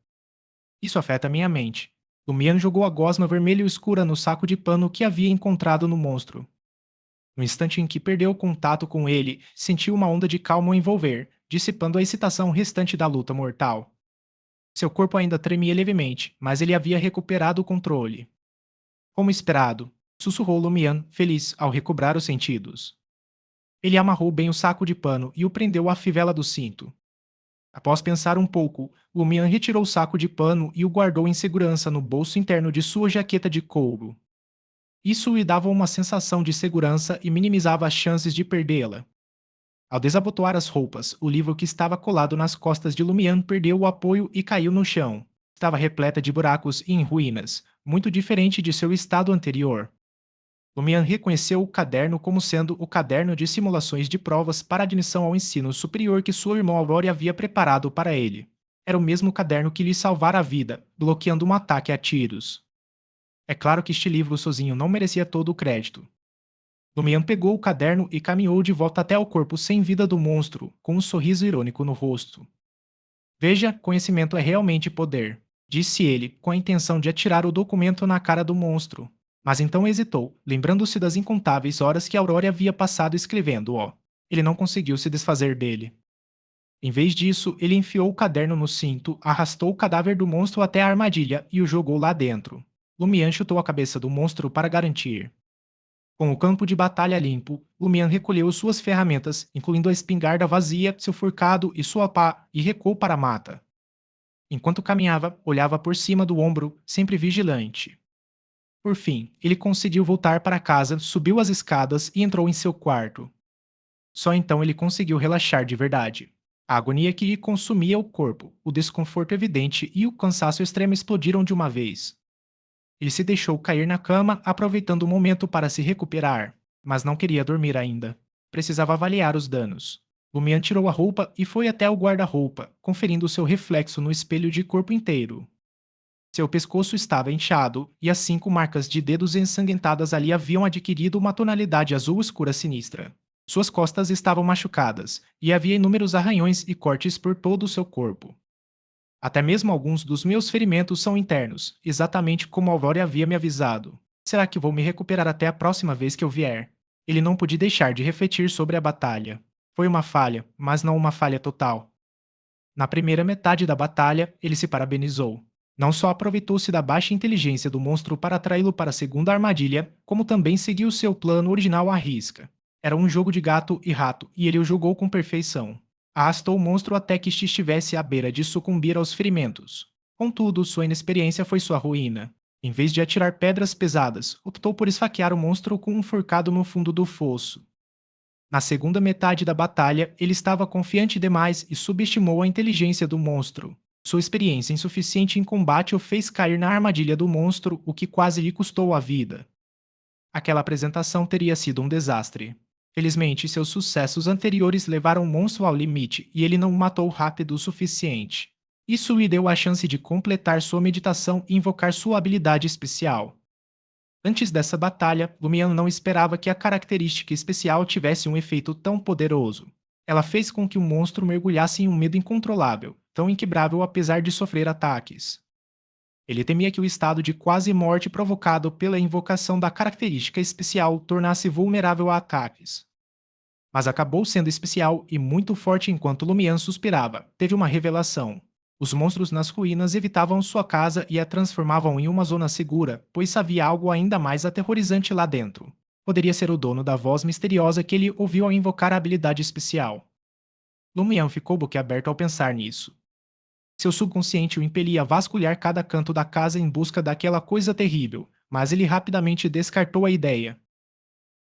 Isso afeta minha mente. Lumian jogou a gosma vermelha escura no saco de pano que havia encontrado no monstro. No instante em que perdeu o contato com ele, sentiu uma onda de calma o envolver, dissipando a excitação restante da luta mortal. Seu corpo ainda tremia levemente, mas ele havia recuperado o controle. Como esperado, sussurrou Lumian, feliz ao recobrar os sentidos. Ele amarrou bem o saco de pano e o prendeu à fivela do cinto. Após pensar um pouco, Lumian retirou o saco de pano e o guardou em segurança no bolso interno de sua jaqueta de couro. Isso lhe dava uma sensação de segurança e minimizava as chances de perdê-la. Ao desabotoar as roupas, o livro que estava colado nas costas de Lumian perdeu o apoio e caiu no chão. Estava repleta de buracos e em ruínas, muito diferente de seu estado anterior. Lumian reconheceu o caderno como sendo o caderno de simulações de provas para admissão ao ensino superior que sua irmã Aurora havia preparado para ele. Era o mesmo caderno que lhe salvara a vida, bloqueando um ataque a tiros. É claro que este livro sozinho não merecia todo o crédito. Lumian pegou o caderno e caminhou de volta até o corpo sem vida do monstro, com um sorriso irônico no rosto. Veja, conhecimento é realmente poder, disse ele, com a intenção de atirar o documento na cara do monstro. Mas então hesitou, lembrando-se das incontáveis horas que Aurora havia passado escrevendo-o. Ele não conseguiu se desfazer dele. Em vez disso, ele enfiou o caderno no cinto, arrastou o cadáver do monstro até a armadilha e o jogou lá dentro. Lumian chutou a cabeça do monstro para garantir. Com o campo de batalha limpo, Lumian recolheu suas ferramentas, incluindo a espingarda vazia, seu forcado e sua pá, e recuou para a mata. Enquanto caminhava, olhava por cima do ombro, sempre vigilante. Por fim, ele conseguiu voltar para casa, subiu as escadas e entrou em seu quarto. Só então ele conseguiu relaxar de verdade. A agonia que lhe consumia o corpo, o desconforto evidente e o cansaço extremo explodiram de uma vez. Ele se deixou cair na cama, aproveitando o momento para se recuperar, mas não queria dormir ainda. Precisava avaliar os danos. Lumian tirou a roupa e foi até o guarda-roupa, conferindo seu reflexo no espelho de corpo inteiro. Seu pescoço estava inchado, e as 5 marcas de dedos ensanguentadas ali haviam adquirido uma tonalidade azul escura sinistra. Suas costas estavam machucadas, e havia inúmeros arranhões e cortes por todo o seu corpo. Até mesmo alguns dos meus ferimentos são internos, exatamente como Aurora havia me avisado. Será que vou me recuperar até a próxima vez que eu vier? Ele não pôde deixar de refletir sobre a batalha. Foi uma falha, mas não uma falha total. Na primeira metade da batalha, ele se parabenizou. Não só aproveitou-se da baixa inteligência do monstro para atraí-lo para a segunda armadilha, como também seguiu seu plano original à risca. Era um jogo de gato e rato, e ele o jogou com perfeição. Arrastou o monstro até que este estivesse à beira de sucumbir aos ferimentos. Contudo, sua inexperiência foi sua ruína. Em vez de atirar pedras pesadas, optou por esfaquear o monstro com um forcado no fundo do fosso. Na segunda metade da batalha, ele estava confiante demais e subestimou a inteligência do monstro. Sua experiência insuficiente em combate o fez cair na armadilha do monstro, o que quase lhe custou a vida. Aquela apresentação teria sido um desastre. Felizmente, seus sucessos anteriores levaram o monstro ao limite e ele não o matou rápido o suficiente. Isso lhe deu a chance de completar sua meditação e invocar sua habilidade especial. Antes dessa batalha, Lumian não esperava que a característica especial tivesse um efeito tão poderoso. Ela fez com que o monstro mergulhasse em um medo incontrolável, tão inquebrável apesar de sofrer ataques. Ele temia que o estado de quase morte provocado pela invocação da característica especial o tornasse vulnerável a ataques. Mas acabou sendo especial e muito forte enquanto Lumian suspirava. Teve uma revelação. Os monstros nas ruínas evitavam sua casa e a transformavam em uma zona segura, pois havia algo ainda mais aterrorizante lá dentro. Poderia ser o dono da voz misteriosa que ele ouviu ao invocar a habilidade especial. Lumian ficou boquiaberto ao pensar nisso. Seu subconsciente o impelia a vasculhar cada canto da casa em busca daquela coisa terrível, mas ele rapidamente descartou a ideia.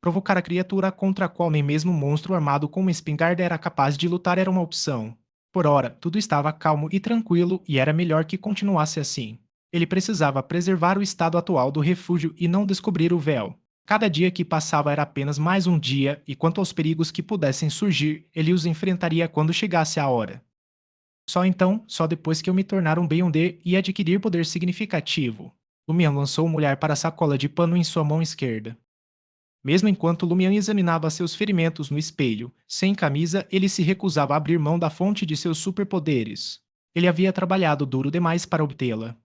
Provocar a criatura contra a qual nem mesmo um monstro armado com uma espingarda era capaz de lutar era uma opção. Por ora, tudo estava calmo e tranquilo e era melhor que continuasse assim. Ele precisava preservar o estado atual do refúgio e não descobrir o véu. Cada dia que passava era apenas mais um dia, e quanto aos perigos que pudessem surgir, ele os enfrentaria quando chegasse a hora. Só então, só depois que eu me tornar um Beyonder e adquirir poder significativo. Lumian lançou um olhar para a sacola de pano em sua mão esquerda. Mesmo enquanto Lumian examinava seus ferimentos no espelho, sem camisa, ele se recusava a abrir mão da fonte de seus superpoderes. Ele havia trabalhado duro demais para obtê-la.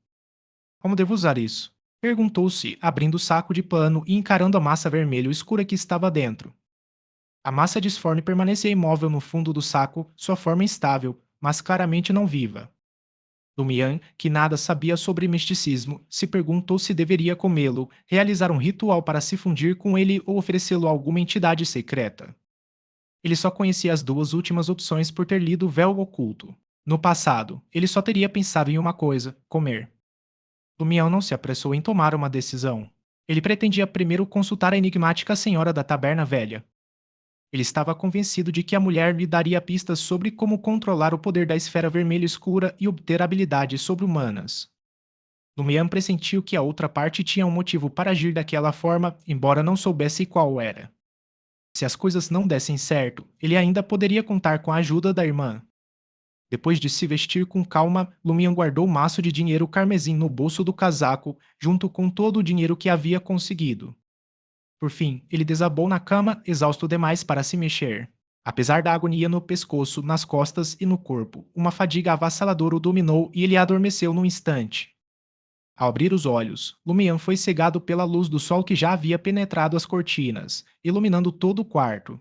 Como devo usar isso? Perguntou-se, abrindo o saco de pano e encarando a massa vermelha escura que estava dentro. A massa disforme permanecia imóvel no fundo do saco, sua forma instável, mas claramente não viva. Lumian, que nada sabia sobre misticismo, se perguntou se deveria comê-lo, realizar um ritual para se fundir com ele ou oferecê-lo a alguma entidade secreta. Ele só conhecia as duas últimas opções por ter lido o Véu Oculto. No passado, ele só teria pensado em uma coisa: comer. Lumian não se apressou em tomar uma decisão. Ele pretendia primeiro consultar a enigmática Senhora da Taberna Velha. Ele estava convencido de que a mulher lhe daria pistas sobre como controlar o poder da esfera vermelha escura e obter habilidades sobre-humanas. Lumian pressentiu que a outra parte tinha um motivo para agir daquela forma, embora não soubesse qual era. Se as coisas não dessem certo, ele ainda poderia contar com a ajuda da irmã. Depois de se vestir com calma, Lumian guardou o maço de dinheiro carmesim no bolso do casaco, junto com todo o dinheiro que havia conseguido. Por fim, ele desabou na cama, exausto demais para se mexer. Apesar da agonia no pescoço, nas costas e no corpo, uma fadiga avassaladora o dominou e ele adormeceu num instante. Ao abrir os olhos, Lumian foi cegado pela luz do sol que já havia penetrado as cortinas, iluminando todo o quarto.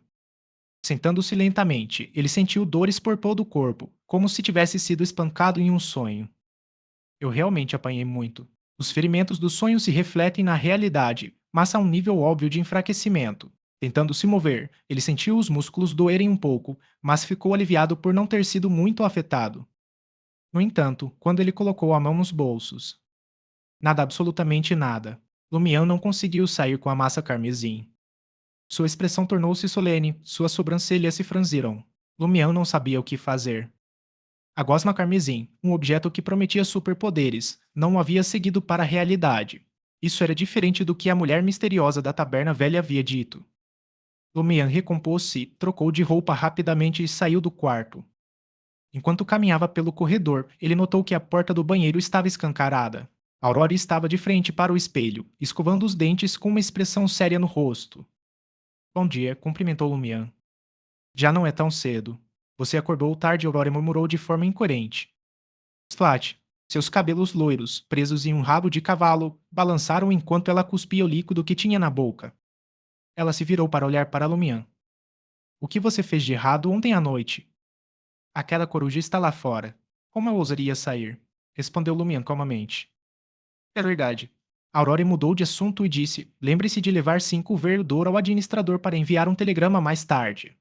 Sentando-se lentamente, ele sentiu dores por todo o corpo, como se tivesse sido espancado em um sonho. Eu realmente apanhei muito. Os ferimentos do sonho se refletem na realidade, mas a um nível óbvio de enfraquecimento. Tentando se mover, ele sentiu os músculos doerem um pouco, mas ficou aliviado por não ter sido muito afetado. No entanto, quando ele colocou a mão nos bolsos, nada, absolutamente nada. Lumian não conseguiu sair com a massa carmesim. Sua expressão tornou-se solene, suas sobrancelhas se franziram. Lumian não sabia o que fazer. A gosma carmesim, um objeto que prometia superpoderes, não o havia seguido para a realidade. Isso era diferente do que a mulher misteriosa da taberna velha havia dito. Lumian recompôs-se, trocou de roupa rapidamente e saiu do quarto. Enquanto caminhava pelo corredor, ele notou que a porta do banheiro estava escancarada. Aurora estava de frente para o espelho, escovando os dentes com uma expressão séria no rosto. Bom dia, cumprimentou Lumian. Já não é tão cedo. Você acordou tarde, Aurora murmurou de forma incoerente. Slat, seus cabelos loiros, presos em um rabo de cavalo, balançaram enquanto ela cuspia o líquido que tinha na boca. Ela se virou para olhar para Lumian. O que você fez de errado ontem à noite? Aquela coruja está lá fora. Como eu ousaria sair? Respondeu Lumian calmamente. É verdade. Aurora mudou de assunto e disse: lembre-se de levar 5 verdor ao administrador para enviar um telegrama mais tarde.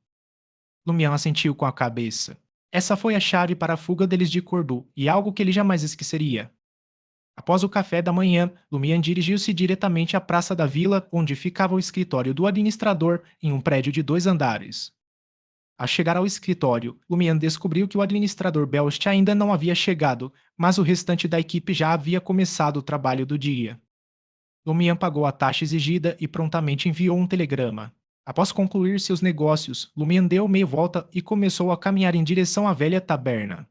Lumian assentiu com a cabeça. Essa foi a chave para a fuga deles de Cordu, e algo que ele jamais esqueceria. Após o café da manhã, Lumian dirigiu-se diretamente à praça da vila, onde ficava o escritório do administrador, em um prédio de 2 andares. Ao chegar ao escritório, Lumian descobriu que o administrador Belst ainda não havia chegado, mas o restante da equipe já havia começado o trabalho do dia. Lumian pagou a taxa exigida e prontamente enviou um telegrama. Após concluir seus negócios, Lumian deu meia volta e começou a caminhar em direção à velha taberna.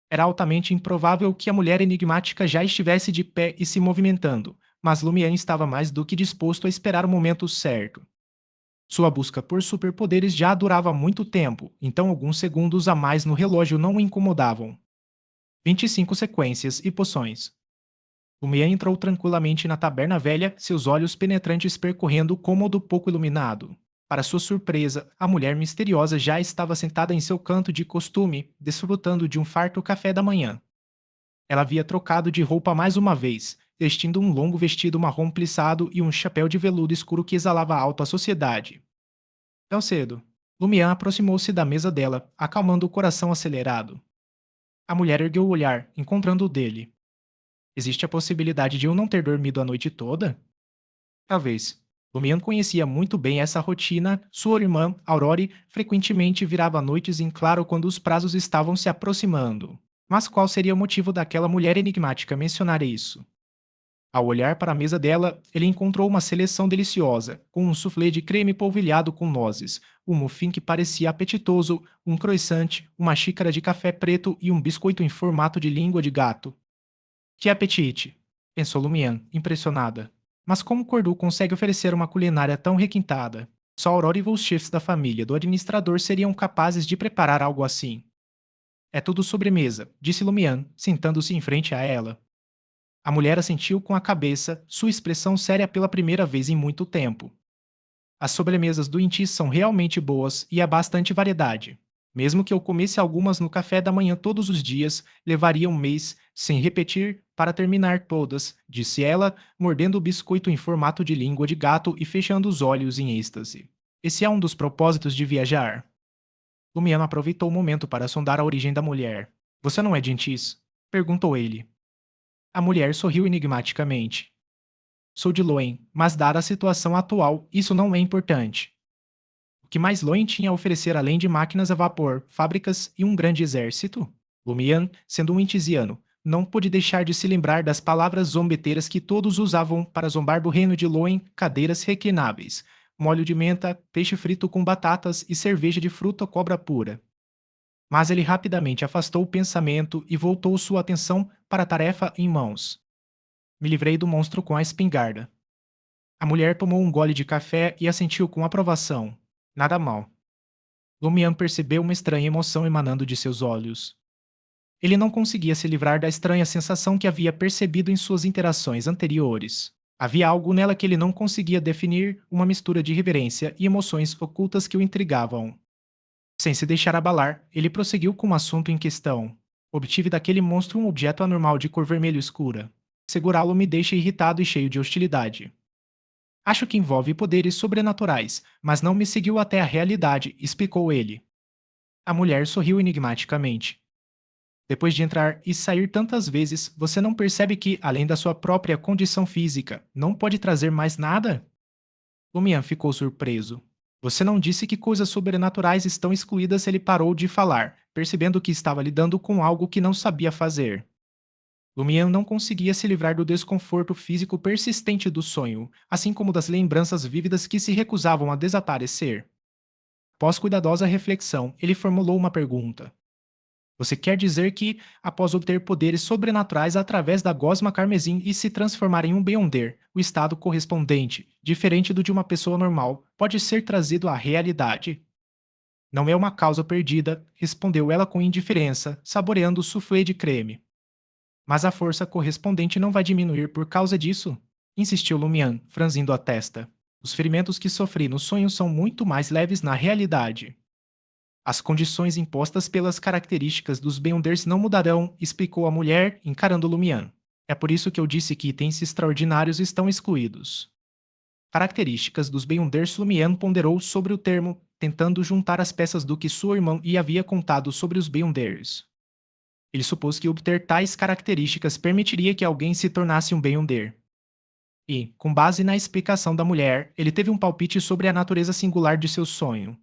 Era altamente improvável que a mulher enigmática já estivesse de pé e se movimentando, mas Lumian estava mais do que disposto a esperar o momento certo. Sua busca por superpoderes já durava muito tempo, então alguns segundos a mais no relógio não o incomodavam. 25 sequências e poções. Lumian entrou tranquilamente na taberna velha, seus olhos penetrantes percorrendo o cômodo pouco iluminado. Para sua surpresa, a mulher misteriosa já estava sentada em seu canto de costume, desfrutando de um farto café da manhã. Ela havia trocado de roupa mais uma vez, vestindo um longo vestido marrom plissado e um chapéu de veludo escuro que exalava alta sociedade. Tão cedo, Lumian aproximou-se da mesa dela, acalmando o coração acelerado. A mulher ergueu o olhar, encontrando o dele. Existe a possibilidade de eu não ter dormido a noite toda? Talvez. Lumian conhecia muito bem essa rotina. Sua irmã, Aurore, frequentemente virava noites em claro quando os prazos estavam se aproximando. Mas qual seria o motivo daquela mulher enigmática mencionar isso? Ao olhar para a mesa dela, ele encontrou uma seleção deliciosa, com um soufflé de creme polvilhado com nozes, um muffin que parecia apetitoso, um croissant, uma xícara de café preto e um biscoito em formato de língua de gato. Que apetite! Pensou Lumian, impressionada. Mas como Cordu consegue oferecer uma culinária tão requintada? Só Aurora e os chefes da família do administrador seriam capazes de preparar algo assim. É tudo sobremesa, disse Lumian, sentando-se em frente a ela. A mulher assentiu com a cabeça, sua expressão séria pela primeira vez em muito tempo. As sobremesas do Inti são realmente boas e há bastante variedade. Mesmo que eu comesse algumas no café da manhã todos os dias, levaria um mês, sem repetir, para terminar todas, disse ela, mordendo o biscoito em formato de língua de gato e fechando os olhos em êxtase. Esse é um dos propósitos de viajar. Lumiano aproveitou o momento para sondar a origem da mulher. Você não é de Intis? Perguntou ele. A mulher sorriu enigmaticamente. Sou de Loen, mas dada a situação atual, isso não é importante. O que mais Loen tinha a oferecer além de máquinas a vapor, fábricas e um grande exército? Lumian, sendo um intisiano, não pôde deixar de se lembrar das palavras zombeteiras que todos usavam para zombar do reino de Loen: cadeiras reclináveis, molho de menta, peixe frito com batatas e cerveja de fruta cobra pura. Mas ele rapidamente afastou o pensamento e voltou sua atenção para a tarefa em mãos. Me livrei do monstro com a espingarda. A mulher tomou um gole de café e assentiu com aprovação. Nada mal. Lumian percebeu uma estranha emoção emanando de seus olhos. Ele não conseguia se livrar da estranha sensação que havia percebido em suas interações anteriores. Havia algo nela que ele não conseguia definir, uma mistura de reverência e emoções ocultas que o intrigavam. Sem se deixar abalar, ele prosseguiu com o assunto em questão. Obtive daquele monstro um objeto anormal de cor vermelho escura. Segurá-lo me deixa irritado e cheio de hostilidade. Acho que envolve poderes sobrenaturais, mas não me seguiu até a realidade, explicou ele. A mulher sorriu enigmaticamente. Depois de entrar e sair tantas vezes, você não percebe que, além da sua própria condição física, não pode trazer mais nada? Lumian ficou surpreso. Você não disse que coisas sobrenaturais estão excluídas? Ele parou de falar, percebendo que estava lidando com algo que não sabia fazer. Lumian não conseguia se livrar do desconforto físico persistente do sonho, assim como das lembranças vívidas que se recusavam a desaparecer. Após cuidadosa reflexão, ele formulou uma pergunta. Você quer dizer que, após obter poderes sobrenaturais através da gosma carmesim e se transformar em um Beyonder, o estado correspondente, diferente do de uma pessoa normal, pode ser trazido à realidade? Não é uma causa perdida, respondeu ela com indiferença, saboreando o soufflé de creme. Mas a força correspondente não vai diminuir por causa disso? Insistiu Lumian, franzindo a testa. Os ferimentos que sofri no sonho são muito mais leves na realidade. As condições impostas pelas características dos Beyonders não mudarão, explicou a mulher, encarando Lumian. É por isso que eu disse que itens extraordinários estão excluídos. Características dos Beyonders. Lumian ponderou sobre o termo, tentando juntar as peças do que sua irmã lhe havia contado sobre os Beyonders. Ele supôs que obter tais características permitiria que alguém se tornasse um Beyonder. E, com base na explicação da mulher, ele teve um palpite sobre a natureza singular de seu sonho.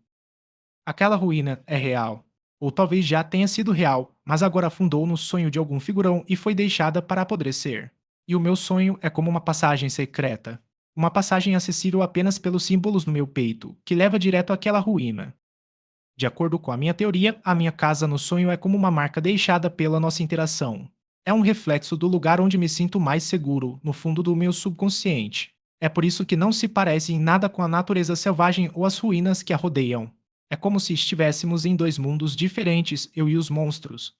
Aquela ruína é real. Ou talvez já tenha sido real, mas agora afundou no sonho de algum figurão e foi deixada para apodrecer. E o meu sonho é como uma passagem secreta. Uma passagem acessível apenas pelos símbolos no meu peito, que leva direto àquela ruína. De acordo com a minha teoria, a minha casa no sonho é como uma marca deixada pela nossa interação. É um reflexo do lugar onde me sinto mais seguro, no fundo do meu subconsciente. É por isso que não se parece em nada com a natureza selvagem ou as ruínas que a rodeiam. É como se estivéssemos em dois mundos diferentes, eu e os monstros.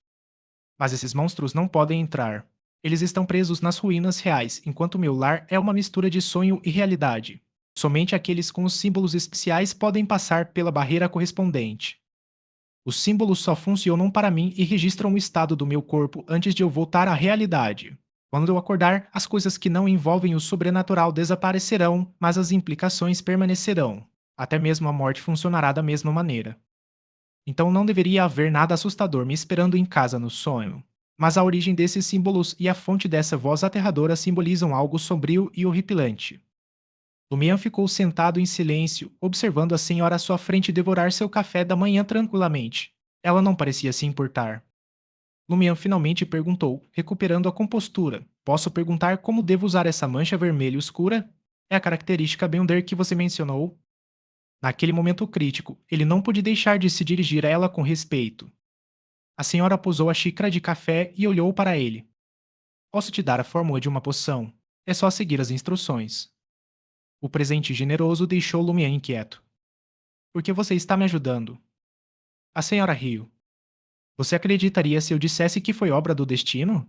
Mas esses monstros não podem entrar. Eles estão presos nas ruínas reais, enquanto meu lar é uma mistura de sonho e realidade. Somente aqueles com os símbolos especiais podem passar pela barreira correspondente. Os símbolos só funcionam para mim e registram o estado do meu corpo antes de eu voltar à realidade. Quando eu acordar, as coisas que não envolvem o sobrenatural desaparecerão, mas as implicações permanecerão. Até mesmo a morte funcionará da mesma maneira. Então não deveria haver nada assustador me esperando em casa no sonho. Mas a origem desses símbolos e a fonte dessa voz aterradora simbolizam algo sombrio e horripilante. Lumian ficou sentado em silêncio, observando a senhora à sua frente devorar seu café da manhã tranquilamente. Ela não parecia se importar. Lumian finalmente perguntou, recuperando a compostura: Posso perguntar como devo usar essa mancha vermelha escura? É a característica Beyonder que você mencionou? Naquele momento crítico, ele não pôde deixar de se dirigir a ela com respeito. A senhora posou a xícara de café e olhou para ele. Posso te dar a fórmula de uma poção. É só seguir as instruções. O presente generoso deixou Lumian inquieto. Por que você está me ajudando? A senhora riu. Você acreditaria se eu dissesse que foi obra do destino?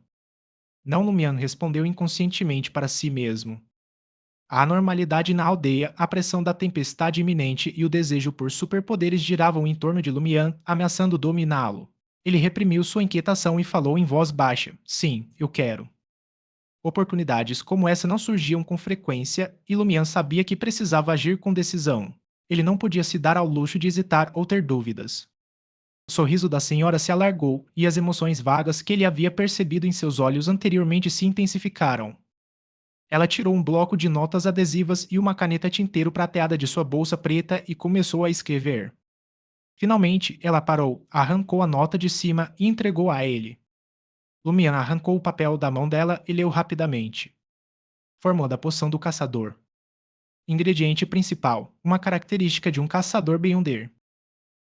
Não, Lumian respondeu inconscientemente para si mesmo. A anormalidade na aldeia, a pressão da tempestade iminente e o desejo por superpoderes giravam em torno de Lumian, ameaçando dominá-lo. Ele reprimiu sua inquietação e falou em voz baixa: Sim, eu quero. Oportunidades como essa não surgiam com frequência e Lumian sabia que precisava agir com decisão. Ele não podia se dar ao luxo de hesitar ou ter dúvidas. O sorriso da senhora se alargou e as emoções vagas que ele havia percebido em seus olhos anteriormente se intensificaram. Ela tirou um bloco de notas adesivas e uma caneta tinteiro prateada de sua bolsa preta e começou a escrever. Finalmente, ela parou, arrancou a nota de cima e entregou a ele. Lumiana arrancou o papel da mão dela e leu rapidamente. Fórmula da poção do caçador. Ingrediente principal: uma característica de um caçador Beyonder.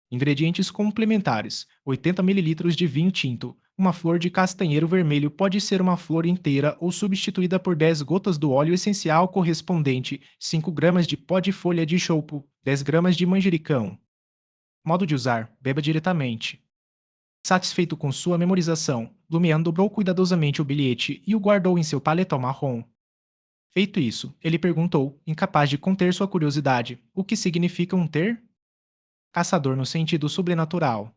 Ingredientes complementares: 80 ml de vinho tinto. Uma flor de castanheiro vermelho pode ser uma flor inteira ou substituída por 10 gotas do óleo essencial correspondente, 5 gramas de pó de folha de chopo, 10 gramas de manjericão. Modo de usar: beba diretamente. Satisfeito com sua memorização, Lumian dobrou cuidadosamente o bilhete e o guardou em seu paletó marrom. Feito isso, ele perguntou, incapaz de conter sua curiosidade: o que significa um ter? Caçador no sentido sobrenatural.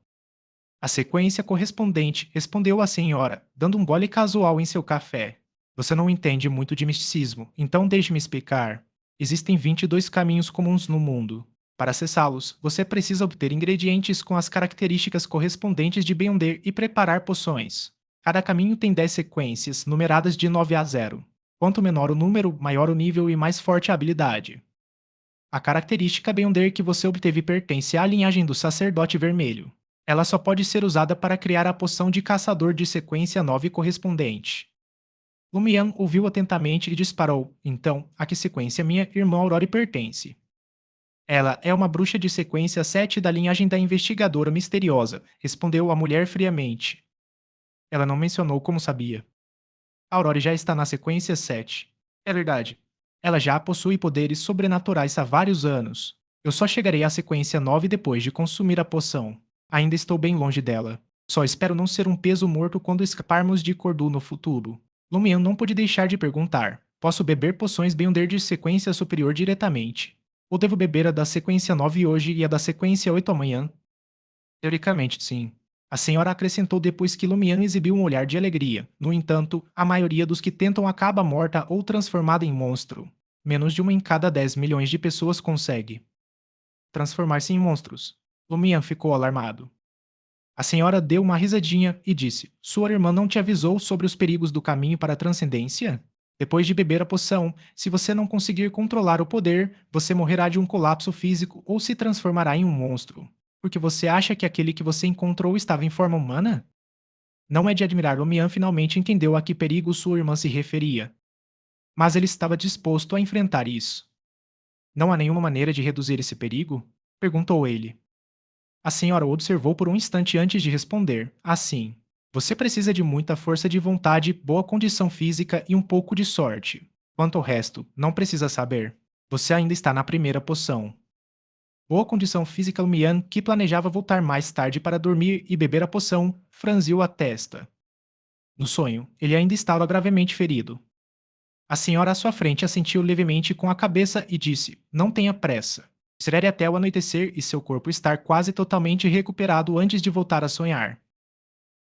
A sequência correspondente, respondeu a senhora, dando um gole casual em seu café. Você não entende muito de misticismo, então deixe-me explicar. Existem 22 caminhos comuns no mundo. Para acessá-los, você precisa obter ingredientes com as características correspondentes de Beyonder e preparar poções. Cada caminho tem 10 sequências, numeradas de 9 a 0. Quanto menor o número, maior o nível e mais forte a habilidade. A característica Beyonder que você obteve pertence à linhagem do sacerdote vermelho. Ela só pode ser usada para criar a poção de caçador de sequência 9 correspondente. Lumian ouviu atentamente e disparou: Então, a que sequência minha irmã Aurore pertence? Ela é uma bruxa de sequência 7 da linhagem da investigadora misteriosa, respondeu a mulher friamente. Ela não mencionou como sabia. Aurore já está na sequência 7. É verdade. Ela já possui poderes sobrenaturais há vários anos. Eu só chegarei à sequência 9 depois de consumir a poção. Ainda estou bem longe dela. Só espero não ser um peso morto quando escaparmos de Cordu no futuro. Lumian não pôde deixar de perguntar: Posso beber poções Beyonder de sequência superior diretamente? Ou devo beber a da sequência 9 hoje e a da sequência 8 amanhã? Teoricamente, sim. A senhora acrescentou depois que Lumian exibiu um olhar de alegria. No entanto, a maioria dos que tentam acaba morta ou transformada em monstro. Menos de uma em cada 10 milhões de pessoas consegue transformar-se em monstros. Lumian ficou alarmado. A senhora deu uma risadinha e disse: Sua irmã não te avisou sobre os perigos do caminho para a transcendência? Depois de beber a poção, se você não conseguir controlar o poder, você morrerá de um colapso físico ou se transformará em um monstro. Porque você acha que aquele que você encontrou estava em forma humana? Não é de admirar, Lumian finalmente entendeu a que perigo sua irmã se referia. Mas ele estava disposto a enfrentar isso. Não há nenhuma maneira de reduzir esse perigo? Perguntou ele. A senhora o observou por um instante antes de responder. Assim, você precisa de muita força de vontade, boa condição física e um pouco de sorte. Quanto ao resto, não precisa saber. Você ainda está na primeira poção. Boa condição física Lumian, que planejava voltar mais tarde para dormir e beber a poção, franziu a testa. No sonho, ele ainda estava gravemente ferido. A senhora à sua frente assentiu levemente com a cabeça e disse: Não tenha pressa. Espere até o anoitecer e seu corpo estar quase totalmente recuperado antes de voltar a sonhar.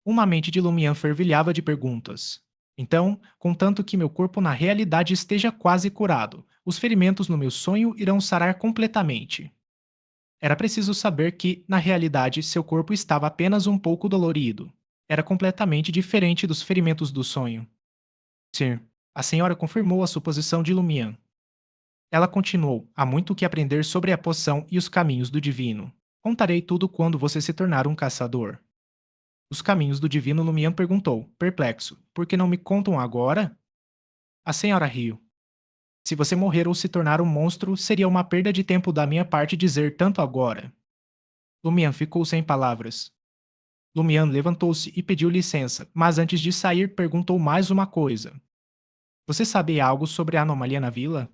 Uma mente de Lumian fervilhava de perguntas. Então, contanto que meu corpo na realidade esteja quase curado, os ferimentos no meu sonho irão sarar completamente. Era preciso saber que, na realidade, seu corpo estava apenas um pouco dolorido. Era completamente diferente dos ferimentos do sonho. Sim, a senhora confirmou a suposição de Lumian. Ela continuou: há muito o que aprender sobre a poção e os caminhos do divino. Contarei tudo quando você se tornar um caçador. Os caminhos do divino Lumian perguntou, perplexo: por que não me contam agora? A senhora riu. Se você morrer ou se tornar um monstro, seria uma perda de tempo da minha parte dizer tanto agora. Lumian ficou sem palavras. Lumian levantou-se e pediu licença, mas antes de sair perguntou mais uma coisa. Você sabe algo sobre a anomalia na vila?